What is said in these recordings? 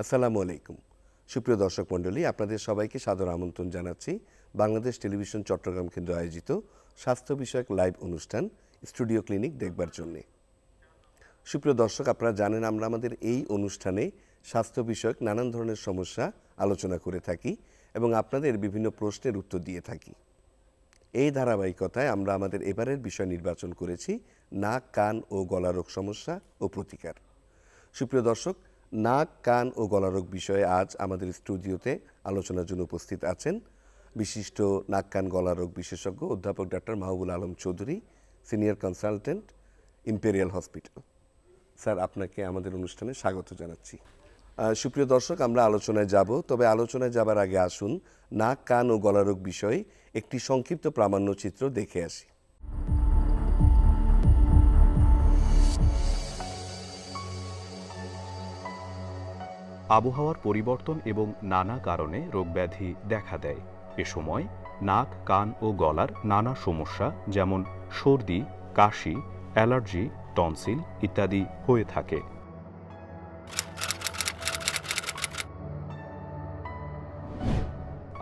আসসালামু আলাইকুম। সুপ্রিয় দর্শক মণ্ডলী, আপনাদের সবাইকে সাদর আমন্ত্রণ জানাচ্ছি বাংলাদেশ টেলিভিশন চট্টগ্রাম কেন্দ্র আয়োজিত স্বাস্থ্য বিষয়ক লাইভ অনুষ্ঠান স্টুডিও ক্লিনিক দেখবার জন্যে। সুপ্রিয় দর্শক, আপনারা জানেন আমরা আমাদের এই অনুষ্ঠানে স্বাস্থ্য বিষয়ক নানান ধরনের সমস্যা আলোচনা করে থাকি এবং আপনাদের বিভিন্ন প্রশ্নের উত্তর দিয়ে থাকি। এই ধারাবাহিকতায় আমরা আমাদের এবারের বিষয় নির্বাচন করেছি নাক, কান ও গলা রোগ সমস্যা ও প্রতিকার। সুপ্রিয় দর্শক, নাক, কান ও গলারোগ বিষয়ে আজ আমাদের স্টুডিওতে আলোচনার জন্য উপস্থিত আছেন বিশিষ্ট নাক, কান, গলারোগ বিশেষজ্ঞ অধ্যাপক doctor Mahbubul Alam Chowdhury, senior consultant, imperial hospital. Sir, আপনাকে আমাদের অনুষ্ঠানে স্বাগত জানাচ্ছি। সুপ্রিয় দর্শক, আমরা আলোচনায় যাব, তবে আলোচনায় যাবার আগে আসুন নাক, কান ও গলারোগ বিষয়ে একটি সংক্ষিপ্ত প্রামাণ্যচিত্র দেখে আসি। আবহাওয়ার পরিবর্তন এবং নানা কারণে রোগব্যাধি দেখা দেয়। এ সময় নাক, কান ও গলার নানা সমস্যা যেমন সর্দি, কাশি, অ্যালার্জি, টনসিল ইত্যাদি হয়ে থাকে।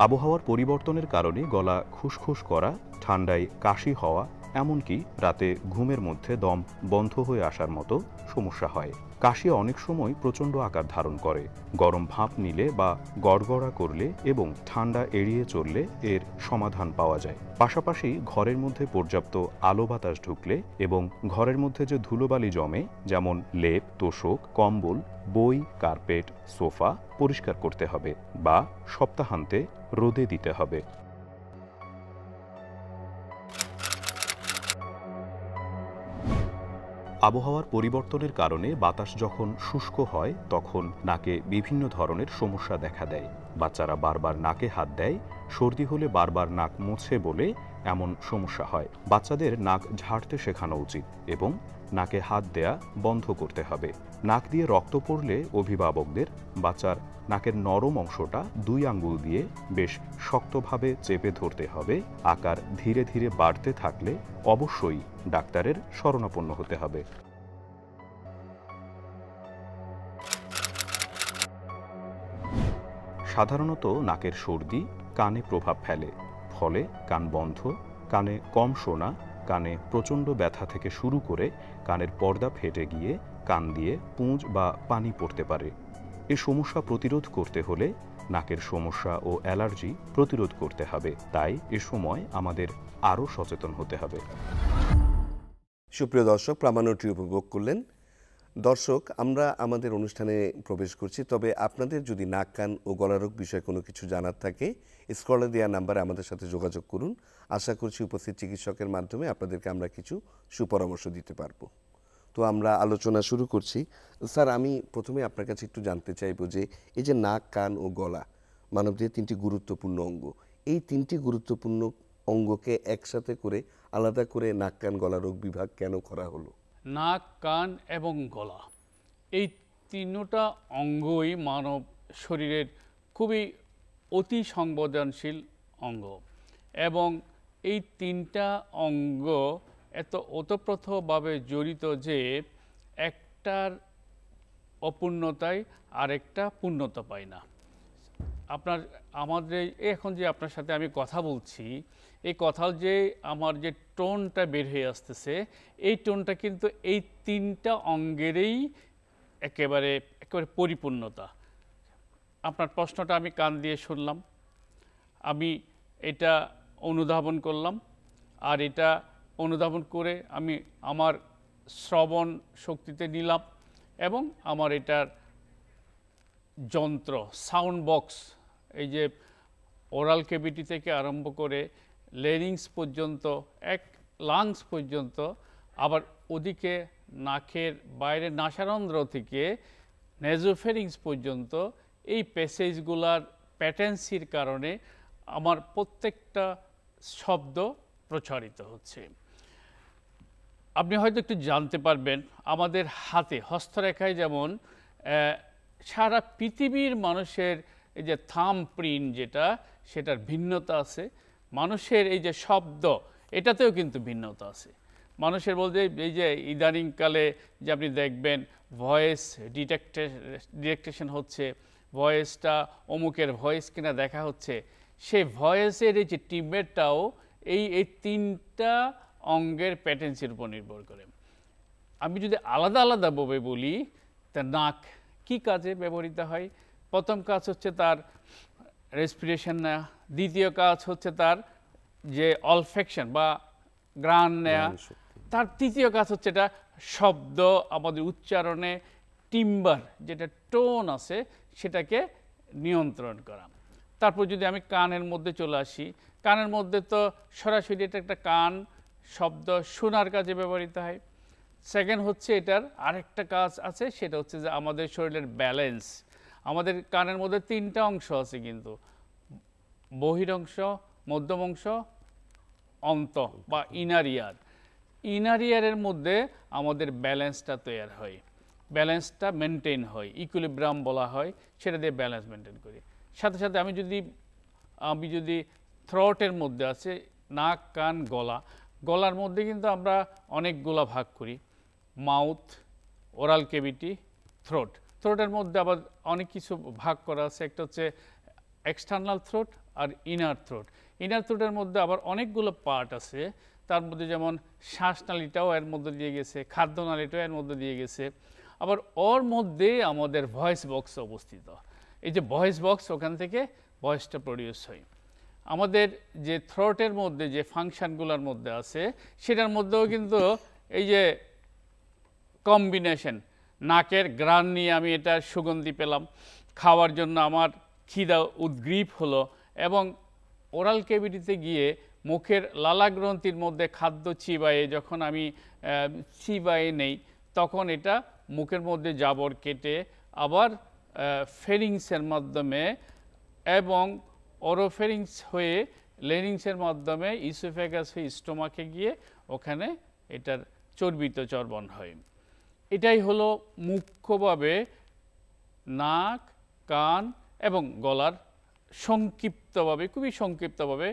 আবহাওয়ার পরিবর্তনের কারণে গলা খুসখুস করা, ঠান্ডায় কাশি হওয়া, এমনকি রাতে ঘুমের মধ্যে দম বন্ধ হয়ে আসার মতো সমস্যা হয়। কাশি অনেক সময় প্রচণ্ড আকার ধারণ করে। গরম ভাপ নিলে বা গড়গড়া করলে এবং ঠান্ডা এড়িয়ে চললে এর সমাধান পাওয়া যায়। পাশাপাশি ঘরের মধ্যে পর্যাপ্ত আলো বাতাস ঢুকলে এবং ঘরের মধ্যে যে ধুলোবালি জমে, যেমন লেপ, তোশক, কম্বল, বই, কার্পেট, সোফা পরিষ্কার করতে হবে বা সপ্তাহান্তে রোদে দিতে হবে। আবহাওয়ার পরিবর্তনের কারণে বাতাস যখন শুষ্ক হয় তখন নাকে বিভিন্ন ধরনের সমস্যা দেখা দেয়। বাচ্চারা বারবার নাকে হাত দেয়, সর্দি হলে বারবার নাক মুছে বলে এমন সমস্যা হয়। বাচ্চাদের নাক ঝাড়তে শেখানো উচিত এবং নাকে হাত দেয়া বন্ধ করতে হবে। নাক দিয়ে রক্ত পড়লে অভিভাবকদের বাচ্চার নাকের নরম অংশটা 2 আঙ্গুল দিয়ে বেশ শক্তভাবে চেপে ধরতে হবে। আকার ধীরে ধীরে বাড়তে থাকলে অবশ্যই ডাক্তারের শরণাপন্ন হতে হবে। সাধারণত নাকের সর্দি কানে প্রভাব ফেলে, ফলে কান বন্ধ, কানে কম শোনা, কানে প্রচণ্ড ব্যথা থেকে শুরু করে কানের পর্দা ফেটে গিয়ে কান দিয়ে পুঁজ বা পানি পড়তে পারে। এই সমস্যা প্রতিরোধ করতে হলে নাকের সমস্যা ও অ্যালার্জি প্রতিরোধ করতে হবে। তাই এ সময় আমাদের আরও সচেতন হতে হবে। সুপ্রিয় দর্শক, প্রামাণ্যটি উপভোগ করলেন। দর্শক, আমরা আমাদের অনুষ্ঠানে প্রবেশ করছি, তবে আপনাদের যদি নাক, কান ও গলারোগ বিষয়ে কোনো কিছু জানার থাকে স্ক্রলে দেওয়া নাম্বারে আমাদের সাথে যোগাযোগ করুন। আশা করছি উপস্থিত চিকিৎসকের মাধ্যমে আপনাদেরকে আমরা কিছু সুপরামর্শ দিতে পারবো। তো আমরা আলোচনা শুরু করছি। স্যার, আমি প্রথমে আপনার কাছে একটু জানতে চাইবো যে এই যে নাক, কান ও গলা মানবদেহের 3টি গুরুত্বপূর্ণ অঙ্গ, এই 3টি গুরুত্বপূর্ণ অঙ্গকে একসাথে করে আলাদা করে নাক, কান, গলা রোগ বিভাগ কেন করা হলো? নাক, কান এবং গলা এই 3টা অঙ্গই মানব শরীরের খুবই অতি সংবেদনশীল অঙ্গ এবং এই 3টা অঙ্গ এত ওতপ্রোতভাবে জড়িত যে একটার অপূর্ণতায় আরেকটা পূর্ণতা পায় না। আমাদের এখন যে আপনার সাথে আমি কথা বলছি, এই কথার যে আমার যে টোনটা বের হয়ে আসতেছে, এই টোনটা কিন্তু এই 3টা অঙ্গেরই একেবারে পরিপূর্ণতা। আপনার প্রশ্নটা আমি কান দিয়ে শুনলাম, আমি এটা অনুধাবন করলাম, আর এটা অনুধাবন করে আমি আমার শ্রবণ শক্তিতে নিলাম এবং আমার এটার যন্ত্র সাউন্ড বক্স, এই যে ওরাল ক্যাভিটি থেকে আরম্ভ করে লেরিংস পর্যন্ত, লাংস পর্যন্ত, আবার ওদিকে নাকের বাইরে নাসারন্ধ্র থেকে নেজোফেরিংস পর্যন্ত এই প্যাসেজগুলার প্যাটেন্সির কারণে আমার প্রত্যেকটা শব্দ প্রচারিত হচ্ছে। আপনি হয়তো একটু জানতে পারবেন আমাদের হাতে হস্তরেখায় যেমন সারা পৃথিবীর মানুষের এই যে থাম্ব প্রিন্ট যেটা, সেটার ভিন্নতা আছে। মানুষের এই যে শব্দ, এটাতেও কিন্তু ভিন্নতা আছে। মানুষের বলতে এই যে ইদানিংকালে যে আপনি দেখবেন ভয়েস ডিটেকটেশন হচ্ছে, ভয়েসটা অমুকের ভয়েস কিনা দেখা হচ্ছে, সেই ভয়েসের এই যে টিমমেটটাও এই 3টা অঙ্গের প্যাটেন্সির উপর নির্ভর করে। আমি যদি আলাদা আলাদাভাবে বলি, তা নাক কি কাজে ব্যবহৃত হয়? প্রথম কাজ হচ্ছে তার রেসপিরেশন নেওয়া, দ্বিতীয় কাজ হচ্ছে তার যে অলফেকশন বা গ্রাণ নেওয়া, তার তৃতীয় কাজ হচ্ছে এটা শব্দ আমাদের উচ্চারণে টিম্বার যেটা টোন আছে সেটাকে নিয়ন্ত্রণ করা। তারপর যদি আমি কানের মধ্যে চলে আসি, কানের মধ্যে তো সরাসরি এটা একটা কান শব্দ শোনার কাজে ব্যবহৃত হয়। সেকেন্ড হচ্ছে এটার আরেকটা কাজ আছে, সেটা হচ্ছে যে আমাদের শরীরের ব্যালেন্স। আমাদের কানের মধ্যে 3টা অংশ আছে, কিন্তু বহিরংশ, মধ্যম অংশ, অন্ত বা ইনার ইয়ার। ইনার ইয়ারের মধ্যে আমাদের ব্যালেন্সটা তৈরি হয়, ব্যালেন্সটা মেনটেন হয়, ইকুইলিব্রাম বলা হয়, সেটা দিয়ে ব্যালেন্স মেনটেন করি। সাথে সাথে আমি যদি থ্রোটের মধ্যে আছে নাক, কান, গলা, গলার মধ্যে কিন্তু আমরা অনেকগুলো ভাগ করি, মাউথ, ওরাল ক্যাভিটি, থ্রোট। থ্রোটের মধ্যে আবার অনেক কিছু ভাগ করা আছে, একটা হচ্ছে এক্সটার্নাল থ্রোট আর ইনার থ্রোট। ইনার থ্রোটের মধ্যে আবার অনেকগুলো পার্ট আছে, তার মধ্যে যেমন শ্বাসনালীটাও এর মধ্যে দিয়ে গেছে, খাদ্যনালীটাও এর মধ্যে দিয়ে গেছে, আবার ওর মধ্যে আমাদের ভয়েস বক্স অবস্থিত। এই যে ভয়েস বক্স, ওখান থেকে ভয়েসটা প্রডিউস হয়। আমাদের যে থ্রোটের মধ্যে যে ফাংশনগুলোর মধ্যে আছে, সেটার মধ্যেও কিন্তু এই যে কম্বিনেশন, নাকের ঘ্রাণ নিয়ে আমি এটা সুগন্ধি পেলাম, খাওয়ার জন্য আমার খিদা উদ্গ্রীব হলো, এবং ওরাল ক্যাভিটিতে গিয়ে মুখের লালাগ্রন্থির মধ্যে খাদ্য চিবায়ে যখন আমি চিবায়ে নেই, তখন এটা মুখের মধ্যে জাবর কেটে আবার ফেরিংসের মাধ্যমে এবং ওরোফেরিংস হয়ে লেরিংসের মাধ্যমে ইসোফেগাস হয়ে স্টোমাকে গিয়ে ওখানে এটার চর্বিত চর্বণ হয়। এটাই হলো মুখ্যভাবে নাক, কান এবং গলার সংক্ষিপ্তভাবে, খুবই সংক্ষিপ্তভাবে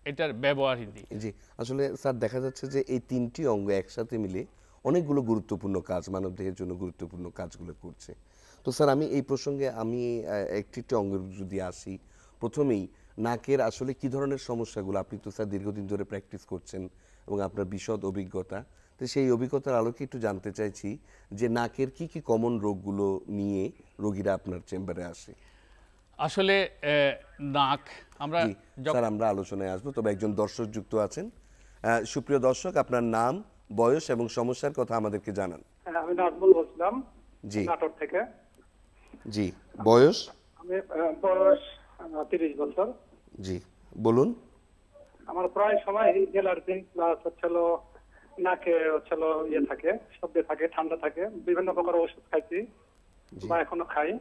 এটার ব্যবহারই। জি, আসলে স্যার দেখা যাচ্ছে যে এই 3টি অঙ্গ একসাথে মিলে অনেকগুলো গুরুত্বপূর্ণ কাজ, মানবদেহের জন্য গুরুত্বপূর্ণ কাজগুলো করছে। তো স্যার আমি এই প্রসঙ্গে একটি অঙ্গের যদি আসি, প্রথমেই নাকের আসলে কি ধরনের সমস্যাগুলো, আপনি তো স্যার দীর্ঘদিন ধরে প্র্যাকটিস করছেন এবং আপনার বিশদ অভিজ্ঞতা, তো সেই অভিজ্ঞতার আলোকে একটু জানতে চাইছি যে নাকের কি কি কমন রোগগুলো নিয়ে রোগীরা আপনার চেম্বারে আসে। আসলে নাক আমরা স্যার আমরা আলোচনায় আসবো, তবে একজন দর্শক যুক্ত আছেন। সুপ্রিয় দর্শক, আপনার নাম, বয়স এবং সমস্যার কথা আমাদেরকে জানান। আমি নাজমুল বলছিলাম, জি নাটোর থেকে। জি, বয়স? আমি বয়স 30 বছর। জি, বলুন। আমার প্রায় সময় অ্যালার্জি প্লাস হচ্ছিল নাকে হচ্ছিল ইয়ে থাকে, শব্দ থাকে, ঠান্ডা থাকে। বিভিন্ন প্রকার ওষুধ খাইছি বা এখনো খাই।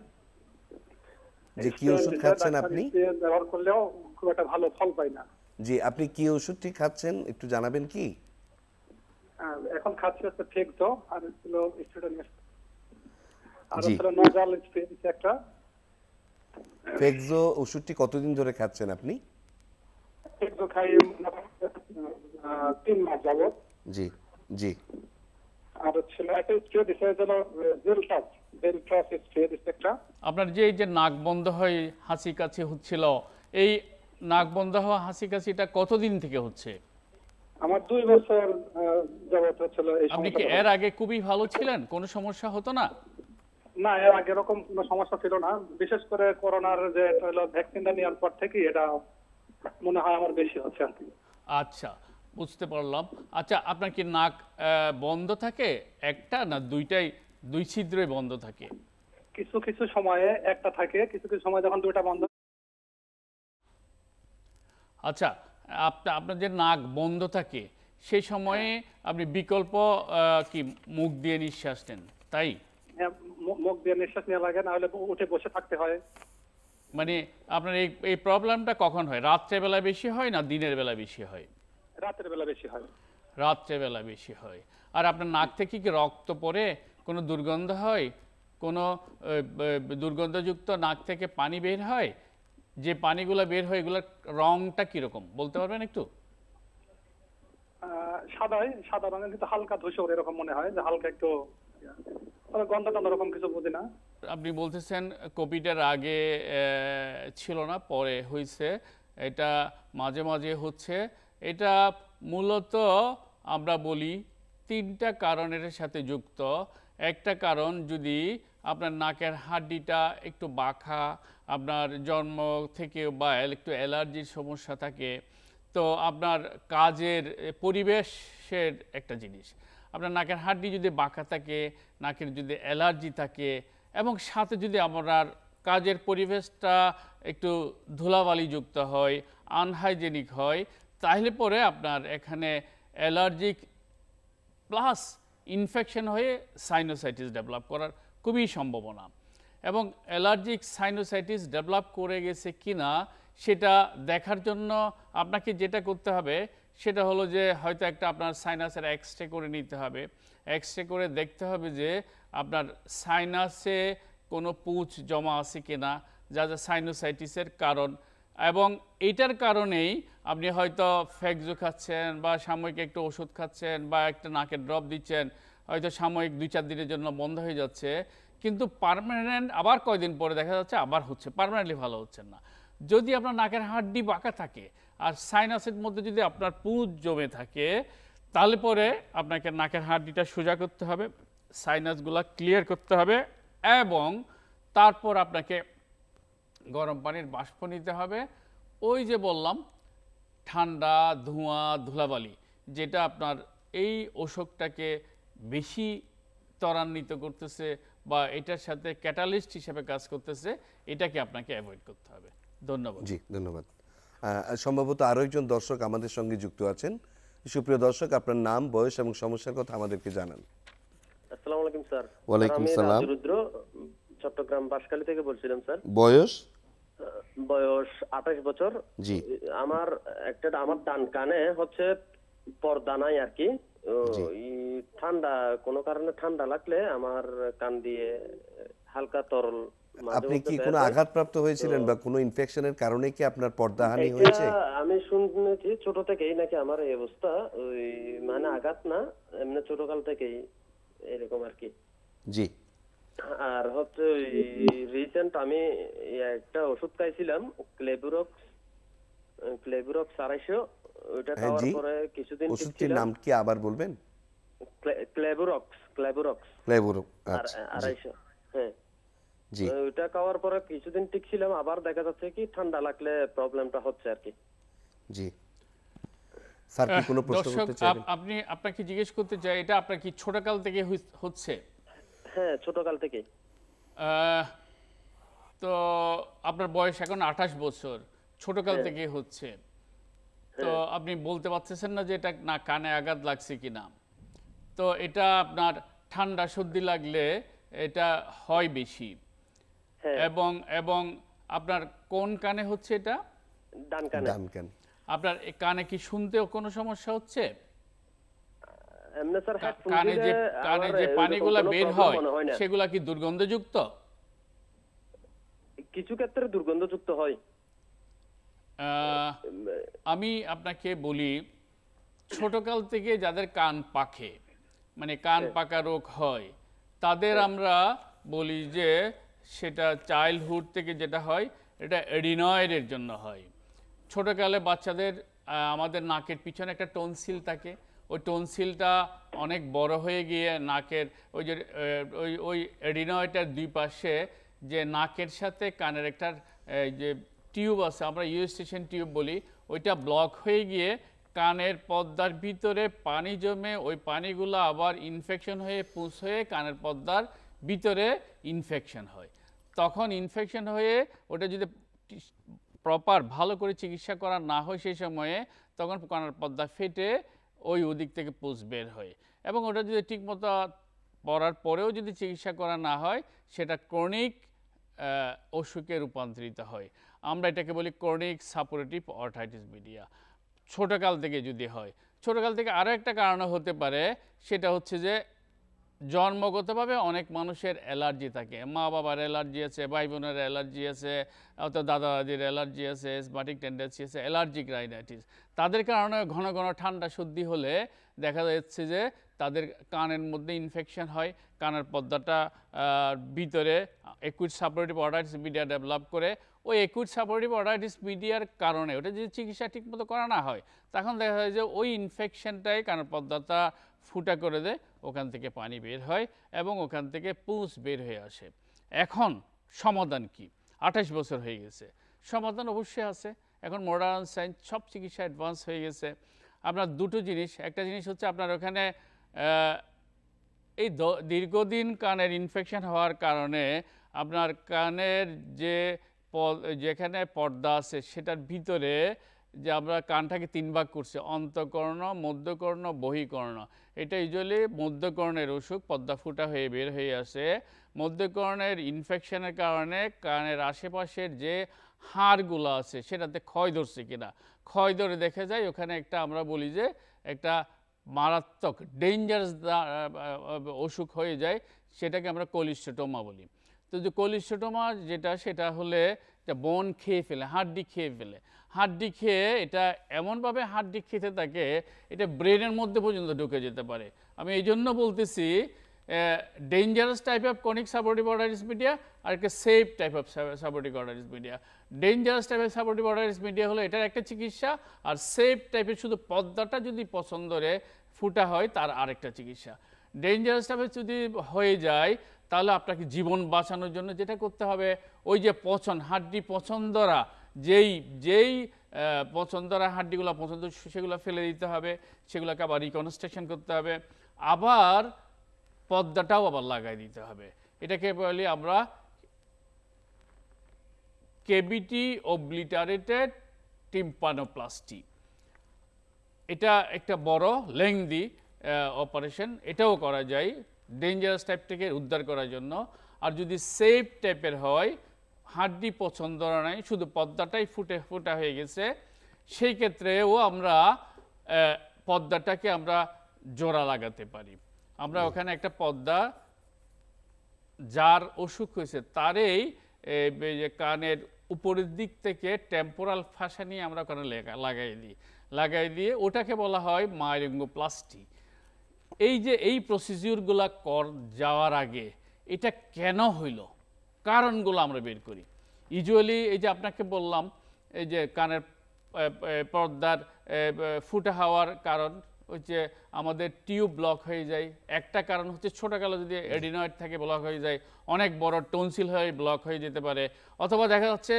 যে কি ওষুধ খাচ্ছেন আপনি? ব্যবহার করলেও খুব একটা ভালো ফল পাই না। জি, আপনি কি ওষুধটি খাচ্ছেন একটু জানাবেন কি? এখন খাচ্ছি হচ্ছে ফেক্সো আর হলো স্টুডেন্ট আর হচ্ছে নাজাল স্প্রে একটা। ফেক্সো ওষুধটি কতদিন ধরে খাচ্ছেন আপনি? ফেক্সো খাই 3 মাস যাবত। জি জি। আর হচ্ছে একটা স্প্রে দিছে হলো জেলটাস স্প্রে দিছে একটা। আপনার যে এই যে নাক বন্ধ হয়, হাসি কাশি হচ্ছিল, এই নাক বন্ধ হওয়া হাসি কাশিটা কতদিন থেকে হচ্ছে? আমার 2 বছর যাবত হচ্ছিল এই সমস্যা। আপনি কি এর আগে খুবই ভালো ছিলেন, কোনো সমস্যা হতো না? না, এর আগে এরকম কোনো সমস্যা ছিল না। বিশেষ করে করোনার যে হলো ভ্যাকসিনটা নেওয়ার পর থেকে এটা মনে হয় আমার বেশি হচ্ছে আর কি। আচ্ছা, বুঝতে পারলাম। আচ্ছা, আপনার কি নাক বন্ধ থাকে একটা না দুইটাই, দুই ছিদ্রই বন্ধ থাকে? কিছু কিছু সময়ে একটা থাকে, কিছু কিছু সময় যখন দুইটা বন্ধ। আচ্ছা, আপনার যে নাক বন্ধ থাকে সেই সময়ে আপনি বিকল্প কি মুখ দিয়ে নিঃশ্বাস নেন, তাই? মুখ দিয়ে নিঃশ্বাস নেওয়া লাগে, না হলে উঠে বসে থাকতে হয়। মানে আপনার এই প্রবলেমটা কখন হয়? রাত্রেবেলা বেশি হয় না দিনের বেলা বেশি হয়? রাতের বেলা বেশি হয়। রাত্রেবেলা বেশি হয়। আর আপনার নাক থেকে কি রক্ত পড়ে, কোনো দুর্গন্ধ হয়, কোনো দুর্গন্ধযুক্ত নাক থেকে পানি বের হয়? যে পানিগুলো বের হয় এগুলোর রংটা কীরকম বলতে পারবেন একটু? সাদা রঙের কিন্তু হালকা ধূসর এরকম মনে হয়, যে হালকা একটু তবে গন্ধ টন্ধ ওরকম কিছু বুঝি না। আপনি বলতেছেন কোভিডের আগে ছিল না, পরে হয়েছে, এটা মাঝে মাঝে হচ্ছে। এটা মূলত আমরা বলি তিনটা কারণের সাথে যুক্ত। একটা কারণ যদি আপনার নাকের হাড্ডিটা একটু বাঁকা, আপনার জন্ম থেকে বা একটু অ্যালার্জির সমস্যা থাকে, তো আপনার কাজের পরিবেশের একটা জিনিস, আপনার নাকের হাড্ডি যদি বাঁকা থাকে, নাকের যদি অ্যালার্জি থাকে, এবং সাথে যদি আপনার কাজের পরিবেশটা একটু ধুলাবালিযুক্ত হয়, আনহাইজেনিক হয়, তাহলে পরে আপনার এখানে অ্যালার্জিক প্লাস ইনফেকশন হয়ে সাইনোসাইটিস ডেভেলপ করার খুবই সম্ভাবনা। এবং অ্যালার্জিক সাইনোসাইটিস ডেভেলপ করে গেছে কিনা সেটা দেখার জন্য আপনাকে যেটা করতে হবে সেটা হলো যে হয়তো একটা আপনার সাইনাসের এক্সরে করে নিতে হবে। এক্সরে করে দেখতে হবে যে আপনার সাইনাসে কোনো পুঁজ জমা আছে কিনা, যা যা সাইনোসাইটিসের কারণ। এবং এইটার কারণেই আপনি হয়তো ফ্যাক্সো খাচ্ছেন বা সাময়িক একটু ওষুধ খাচ্ছেন বা একটা নাকের ড্রপ দিচ্ছেন, হয়তো সাময়িক 2-4 দিনের জন্য বন্ধ হয়ে যাচ্ছে, কিন্তু পার্মানেন্ট আবার কয়দিন পরে দেখা যাচ্ছে আবার হচ্ছে, পার্মানেন্টলি ভালো হচ্ছে না। যদি আপনার নাকের হাড্ডি বাঁকা থাকে আর সাইনাসের মধ্যে যদি আপনার পুঁজ জমে থাকে, তাহলে পরে আপনাকে নাকের হাড্ডিটা সোজা করতে হবে, সাইনাসগুলো ক্লিয়ার করতে হবে, এবং তারপর আপনাকে গরম পানির বাষ্প নিতে হবে। ওই যে বললাম ঠান্ডা, ধোঁয়া, ধুলাবালি, যেটা আপনার এই অসুখটাকে বেশি ত্বরান্বিত করতেছে বা এটার সাথে ক্যাটালিস্ট হিসেবে কাজ করতেছে, এটাকে আপনাকে অ্যাভয়েড করতে হবে। ধন্যবাদ। জি, ধন্যবাদ। সম্ভবত আরও একজন দর্শক আমাদের সঙ্গে যুক্ত আছেন। সুপ্রিয় দর্শক, আপনার নাম, বয়স এবং সমস্যার কথা আমাদেরকে জানান। আসসালামু আলাইকুম স্যার। ওয়ালাইকুম সালাম। আমি রুদ্র, চট্টগ্রাম বাঁশখালী থেকে বলছিলাম স্যার। বয়স? বয়স 28 বছর। জি। আমার আমার ডান কানে হচ্ছে পর্দা নাই আর কি। ঠান্ডা, কোনো কারণে ঠান্ডা লাগলে আমার কান দিয়ে হালকা তরল আপনি কি কোনো আঘাতপ্রাপ্ত হয়েছিলেন বা কোনো ইনফেকশনের কারণে কি আপনার পর্দাহানি হয়েছে? আমি শুনেছি ছোট থেকেই নাকি আমার এই অবস্থা, ওই মানে আঘাত না, এমনি ছোটকাল থেকেই এরকম আর কি। জি। আর হচ্ছে রিসেন্ট আমি একটা ওষুধ খাইছিলাম, ক্লেবুরক্স 250, ওইটা খাওয়ার পরে কিছুদিন ওষুধটির নাম কি আবার বলবেন? ক্লেবুরক্স। আচ্ছা, 250, হ্যাঁ। জি। ওইটা খাওয়ার পরে কিছুদিন ঠিক ছিলাম, আবার দেখা যাচ্ছে কি ঠান্ডা লাগলে প্রবলেমটা হচ্ছে আর কি। জি। স্যার কি কোনো প্রশ্ন দর্শক, করতে চাইবেন? আপনাকে জিজ্ঞেস করতে চাই, এটা আপনার কি ছোটকাল থেকে হচ্ছে? হ্যাঁ, ছোটকাল থেকে। তো আপনার বয়স এখন 28 বছর, ছোটকাল থেকে হচ্ছে, তো আপনি বলতে পারতেছেন না যে এটা না কানে আঘাত লাগছে কিনা। তো এটা আপনার ঠান্ডা সর্দি লাগলে এটা হয় বেশি। এবং আপনার কোন কানে হচ্ছে এটা? ডান কানে। ডান কান। আপনার কানে কি শুনতেও কোনো সমস্যা হচ্ছে? এমনি স্যার কানে যে পানিগুলা বের হয় সেগুলা কি দুর্গন্ধযুক্ত? কিছু ক্ষেত্রে দুর্গন্ধযুক্ত হয়। আমি আপনাকে বলি, ছোটকাল থেকে যাদের কান পাকে, মানে কান পাকা রোগ হয়, তাদের আমরা বলি যে সেটা চাইল্ডহুড থেকে যেটা হয় এটা এডিনয়েডের জন্য হয়। ছোটকালে বাচ্চাদের আমাদের নাকের পিছনে একটা টনসিল থাকে, ওই টনসিলটা অনেক বড় হয়ে গিয়ে নাকের ওই যে ওই এডিনয়েডের দুই পাশে যে নাকের সাথে কানের একটা যে টিউব আছে, আমরা ইউস্টেশন টিউব বলি, ওইটা ব্লক হয়ে গিয়ে কানের পর্দার ভিতরে পানি জমে ওই পানিগুলো আবার ইনফেকশন হয়ে পুঁজ হয়ে কানের পর্দার ভিতরে ইনফেকশন হয়। তখন ইনফেকশন হয়ে ওটা যদি প্রপার ভালো করে চিকিৎসা করা না হয় সেই সময়ে, তখন কানের পর্দা ফেটে ওই ওদিক থেকে পুঁজ বের হয়, এবং ওটা যদি ঠিকমতো পড়ার পরেও যদি চিকিৎসা করা না হয় সেটা ক্রনিক অসুখে রূপান্তরিত হয়। আমরা এটাকে বলি ক্রনিক সাপোরেটিভ অর্থাইটিস মিডিয়া। ছোটকাল থেকে যদি হয়, ছোটকাল থেকে আরও একটা কারণ হতে পারে, সেটা হচ্ছে যে জন্মগতভাবে অনেক মানুষের অ্যালার্জি থাকে, মা বাবার অ্যালার্জি আছে, ভাই বোনের অ্যালার্জি আছে, অত দাদা দাদির অ্যালার্জি আছে, অ্যাজমাটিক টেন্ডেন্সি আছে, অ্যালার্জিক রাইনাইটিস। তাদের কারণে ঘন ঘন ঠান্ডা সর্দি হলে দেখা যাচ্ছে যে তাদের কানের মধ্যে ইনফেকশন হয়, কানের পর্দাটা ভিতরে একুইট সাপোরেটিভ অডাইটিস মিডিয়া ডেভেলপ করে। ওই একুইট সাপোরেটিভ অডাইটিস মিডিয়ার কারণে ওটা যদি চিকিৎসা ঠিকমতো করা না হয়, তখন দেখা যায় যে ওই ইনফেকশনটাই কানের পর্দাটা ফুটা করে দেয়, ওখান থেকে পানি বের হয় এবং ওখান থেকে পুঁজ বের হয়ে আসে। এখন সমাধান কি? 28 বছর হয়ে গেছে, সমাধান অবশ্যই আছে। এখন মডার্ন সায়েন্স, সব চিকিৎসা অ্যাডভান্স হয়ে গেছে। আপনার দুটো জিনিস, একটা জিনিস হচ্ছে আপনার ওখানে এই দীর্ঘদিন কানের ইনফেকশন হওয়ার কারণে আপনার কানের যেখানে পর্দা আছে সেটার ভিতরে যে আমরা কানটাকে 3 ভাগ করছি, অন্তঃকর্ণ, মধ্যকর্ণ, বহিকর্ণ। এটা ইউজুয়ালি মধ্যকর্ণের অসুখ, পর্দা ফুটা হয়ে বের হয়ে আসে। মধ্যকর্ণের ইনফেকশনের কারণে কানের আশেপাশের যে হাড়গুলো আছে সেটাতে ক্ষয় ধরছে কিনা, ক্ষয় ধরে দেখা যায় ওখানে একটা, আমরা বলি যে একটা মারাত্মক ডেঞ্জারাস অসুখ হয়ে যায়, সেটাকে আমরা কোলিস্টোটোমা বলি। তো যে কোলিস্টোটোমা যেটা, সেটা হলে এটা বোন খেয়ে ফেলে, হাড্ডি খেয়ে ফেলে। হাড্ডি খেয়ে এটা এমনভাবে হাড্ডি খেতে থাকে, এটা ব্রেনের মধ্যে পর্যন্ত ঢুকে যেতে পারে। আমি এই জন্য বলতেছি dangerous type of chronic suppurative otitis media আর একটা safe type of suppurative otitis media. Dangerous টাইপের সাপোর্টিভ অডাইটিস মিডিয়া হলো এটার একটা চিকিৎসা, আর সেফ টাইপের শুধু পর্দাটা যদি পছন্দরে ফুটা হয় তার আরেকটা চিকিৎসা। ডেঞ্জারাস টাইপের যদি হয়ে যায় তাহলে আপনাকে জীবন বাঁচানোর জন্য যেটা করতে হবে, ওই যে হাড্ডি পছন্দরা, যেই পছন্দরা হাড্ডিগুলো পছন্দ সেগুলো ফেলে দিতে হবে, সেগুলোকে আবার রিকনস্ট্রাকশন করতে হবে, আবার পর্দাটাও আবার লাগাই দিতে হবে। এটাকে বলি আমরা কেভিটি অবলিটারেটেড টিম্পানোপ্লাস্টি। এটা একটা বড় লেংদি অপারেশন, এটাও করা যায় ডেঞ্জারাস টাইপ থেকে উদ্ধার করার জন্য। আর যদি সেফ টাইপের হয়, হাড্ডি পছন্দ নাই, শুধু পর্দাটাই ফুটা হয়ে গেছে, সেই ক্ষেত্রেও আমরা পর্দাটাকে আমরা জোড়া লাগাতে পারি। আমরা ওখানে একটা পর্দা, যার অসুখ হয়েছে তারই কানের উপরের দিক থেকে টেম্পোরাল ফাঁসা নিয়ে আমরা ওখানে লাগাই দিয়ে ওটাকে বলা হয় মাইরিঙ্গোপ্লাস্টি। এই প্রসিডিউরগুলা যাওয়ার আগে এটা কেন হইল, কারণগুলো আমরা বের করি। ইউজুয়ালি এই যে আপনাকে বললাম, এই যে কানের পর্দার ফুটা হওয়ার কারণ হচ্ছে আমাদের টিউব ব্লক হয়ে যায়। একটা কারণ হচ্ছে ছোটোকালে যদি এডিনয়েড থাকে ব্লক হয়ে যায়, অনেক বড় টনসিল হয়ে ব্লক হয়ে যেতে পারে, অথবা দেখা যাচ্ছে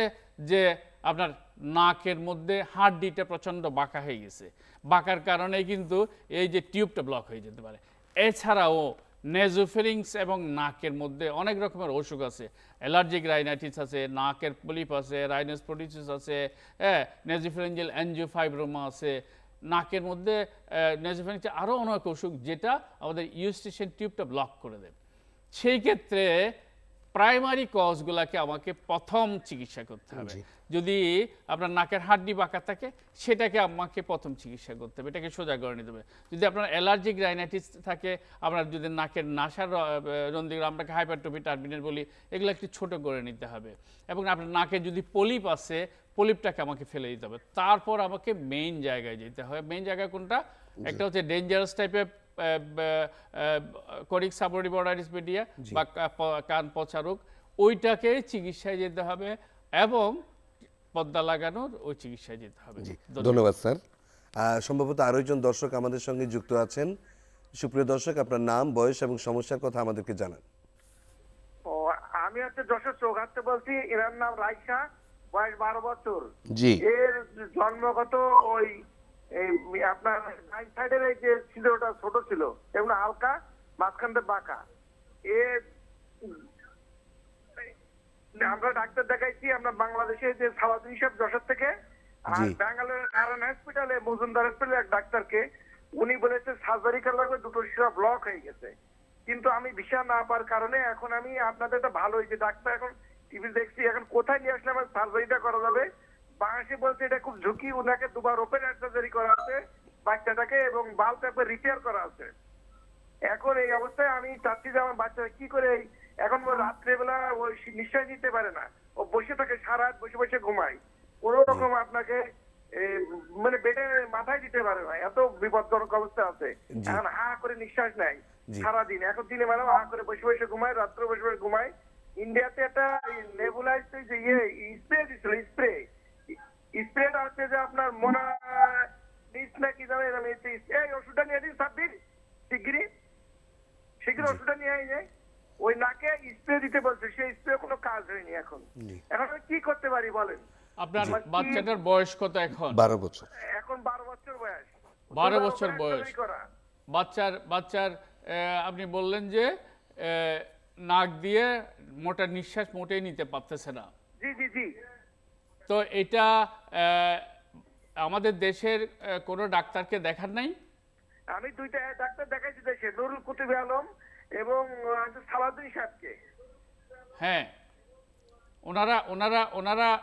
যে আপনার নাকের মধ্যে হাড্ডিটা প্রচণ্ড বাঁকা হয়ে গেছে, বাঁকার কারণে কিন্তু এই যে টিউবটা ব্লক হয়ে যেতে পারে। এছাড়াও নেজোফেরিংস এবং নাকের মধ্যে অনেক রকমের অসুখ আছে, অ্যালার্জিক রাইনাইটিস আছে, নাকের পলিপ আছে, রাইনোস্পোডিসিস আছে, নেজোফেরিঞ্জিয়াল অ্যাঞ্জিওফাইব্রোমা আছে, নাকের মধ্যে নেজোফেরিংস আরও অনেক অসুখ যেটা আমাদের ইউস্টেশন টিউবটা ব্লক করে দেয়। সেই ক্ষেত্রে প্রাইমারি কজগুলোকে আমাকে প্রথম চিকিৎসা করতে হবে। যদি আপনার নাকের হাড্ডি বাঁকা থাকে সেটাকে আমাকে প্রথম চিকিৎসা করতে হবে, এটাকে সোজা করে নিতে হবে। যদি আপনার অ্যালার্জিক রাইনাইটিস থাকে, আপনার যদি নাকের নাসার রন্ধ্রগুলো আমরা হাইপারট্রফি টার্বিনেট বলি, এগুলো একটু ছোট করে নিতে হবে। এবং আপনার নাকে যদি পলিপ আছে, পলিপটাকে আমাকে ফেলে দিতে হবে। তারপর আমাকে মেইন জায়গায় যেতে হবে। মেইন জায়গা কোনটা? একটা হচ্ছে ডেঞ্জারাস টাইপের ক্রনিক সাপোর্টিভ অডাইটিস মিডিয়া বা কান পচা রোগ, ওইটাকে চিকিৎসায় যেতে হবে এবং পর্দা লাগানোর ওই চিকিৎসায় যেতে হবে। ধন্যবাদ স্যার। সম্ভবত আরো একজন দর্শক আমাদের সঙ্গে যুক্ত আছেন। সুপ্রিয় দর্শক, আপনার নাম, বয়স এবং সমস্যার কথা আমাদেরকে জানান। আমি হচ্ছে যশোর চৌঘাটতে বলছি। এর নাম রাইসা, বয়স 12 বছর। জি। এর জন্মগত ওই আপনার রাইট সাইডের এই যে ছিল ওটা ছোট ছিল এবং হালকা মাঝখানটা বাঁকা। আমরা ডাক্তার দেখাইছি, আমরা বাংলাদেশে যে সালাউদ্দিন সাহেব যশোর থেকে, আর ব্যাঙ্গালোরের নারায়ণ হসপিটালে মজুমদার হসপিটালে এক ডাক্তারকে, উনি বলেছে সার্জারি করা লাগবে, দুটো শিরা ব্লক হয়ে গেছে। কিন্তু আমি ভিসা না পাওয়ার কারণে এখন আমি আপনাদের তো ভালো হয়েছে ডাক্তার, এখন টিভি দেখছি, এখন কোথায় নিয়ে আসলে আমার সার্জারিটা করা যাবে? বাংলাদেশে বলছে এটা খুব ঝুঁকি, ওনাকে 2বার ওপেন সার্জারি করা আছে বাচ্চাটাকে এবং বাল্ব একবার রিপেয়ার করা আছে। এখন এই অবস্থায় আমি চাচ্ছি যে আমার বাচ্চা কি করে এখন রাত্রেবেলা ওই নিঃশ্বাস নিতে পারে না, ও বসে থাকে সারা রাত বসে বসে ঘুমায়, কোনো রকম আপনাকে মানে বেডে মাথায় দিতে পারে না, এত বিপজ্জনক অবস্থা আছে। এখন হা করে নিঃশ্বাস নেয় সারাদিন, এখন দিনে বেলা হা করে বসে বসে ঘুমায়, রাত্রে বসে বসে ঘুমায়। ইন্ডিয়াতে একটা নেবুলাইজ যে স্প্রে দিছিল, স্প্রেটা হচ্ছে যে আপনার মোনা নাকি জানেন, আমি এই ওষুধটা নিয়ে দিই সাব্বির শীঘ্র ওষুধটা নিয়ে যায়, ওই নাকে স্প্রে দিতে বলছে, সেই স্প্রে কোনো কাজ হয়নি। এখন আমি কি করতে পারি বলেন? আপনার বাচ্চাটার বয়স কত এখন? 12 বছর। এখন 12 বছর বয়স। 12 বছর বয়স বাচ্চার আপনি বললেন যে নাক দিয়ে মোটা নিঃশ্বাস মোটেই নিতে পারতেছে না। জি জি জি। তো এটা আমাদের দেশের কোনো ডাক্তারকে দেখার নাই? আমি দুইটা ডাক্তার দেখাইছি দেশে, নুরুল কুতুবে আলম এবং সালাউদ্দিন সাহেবকে। হ্যাঁ,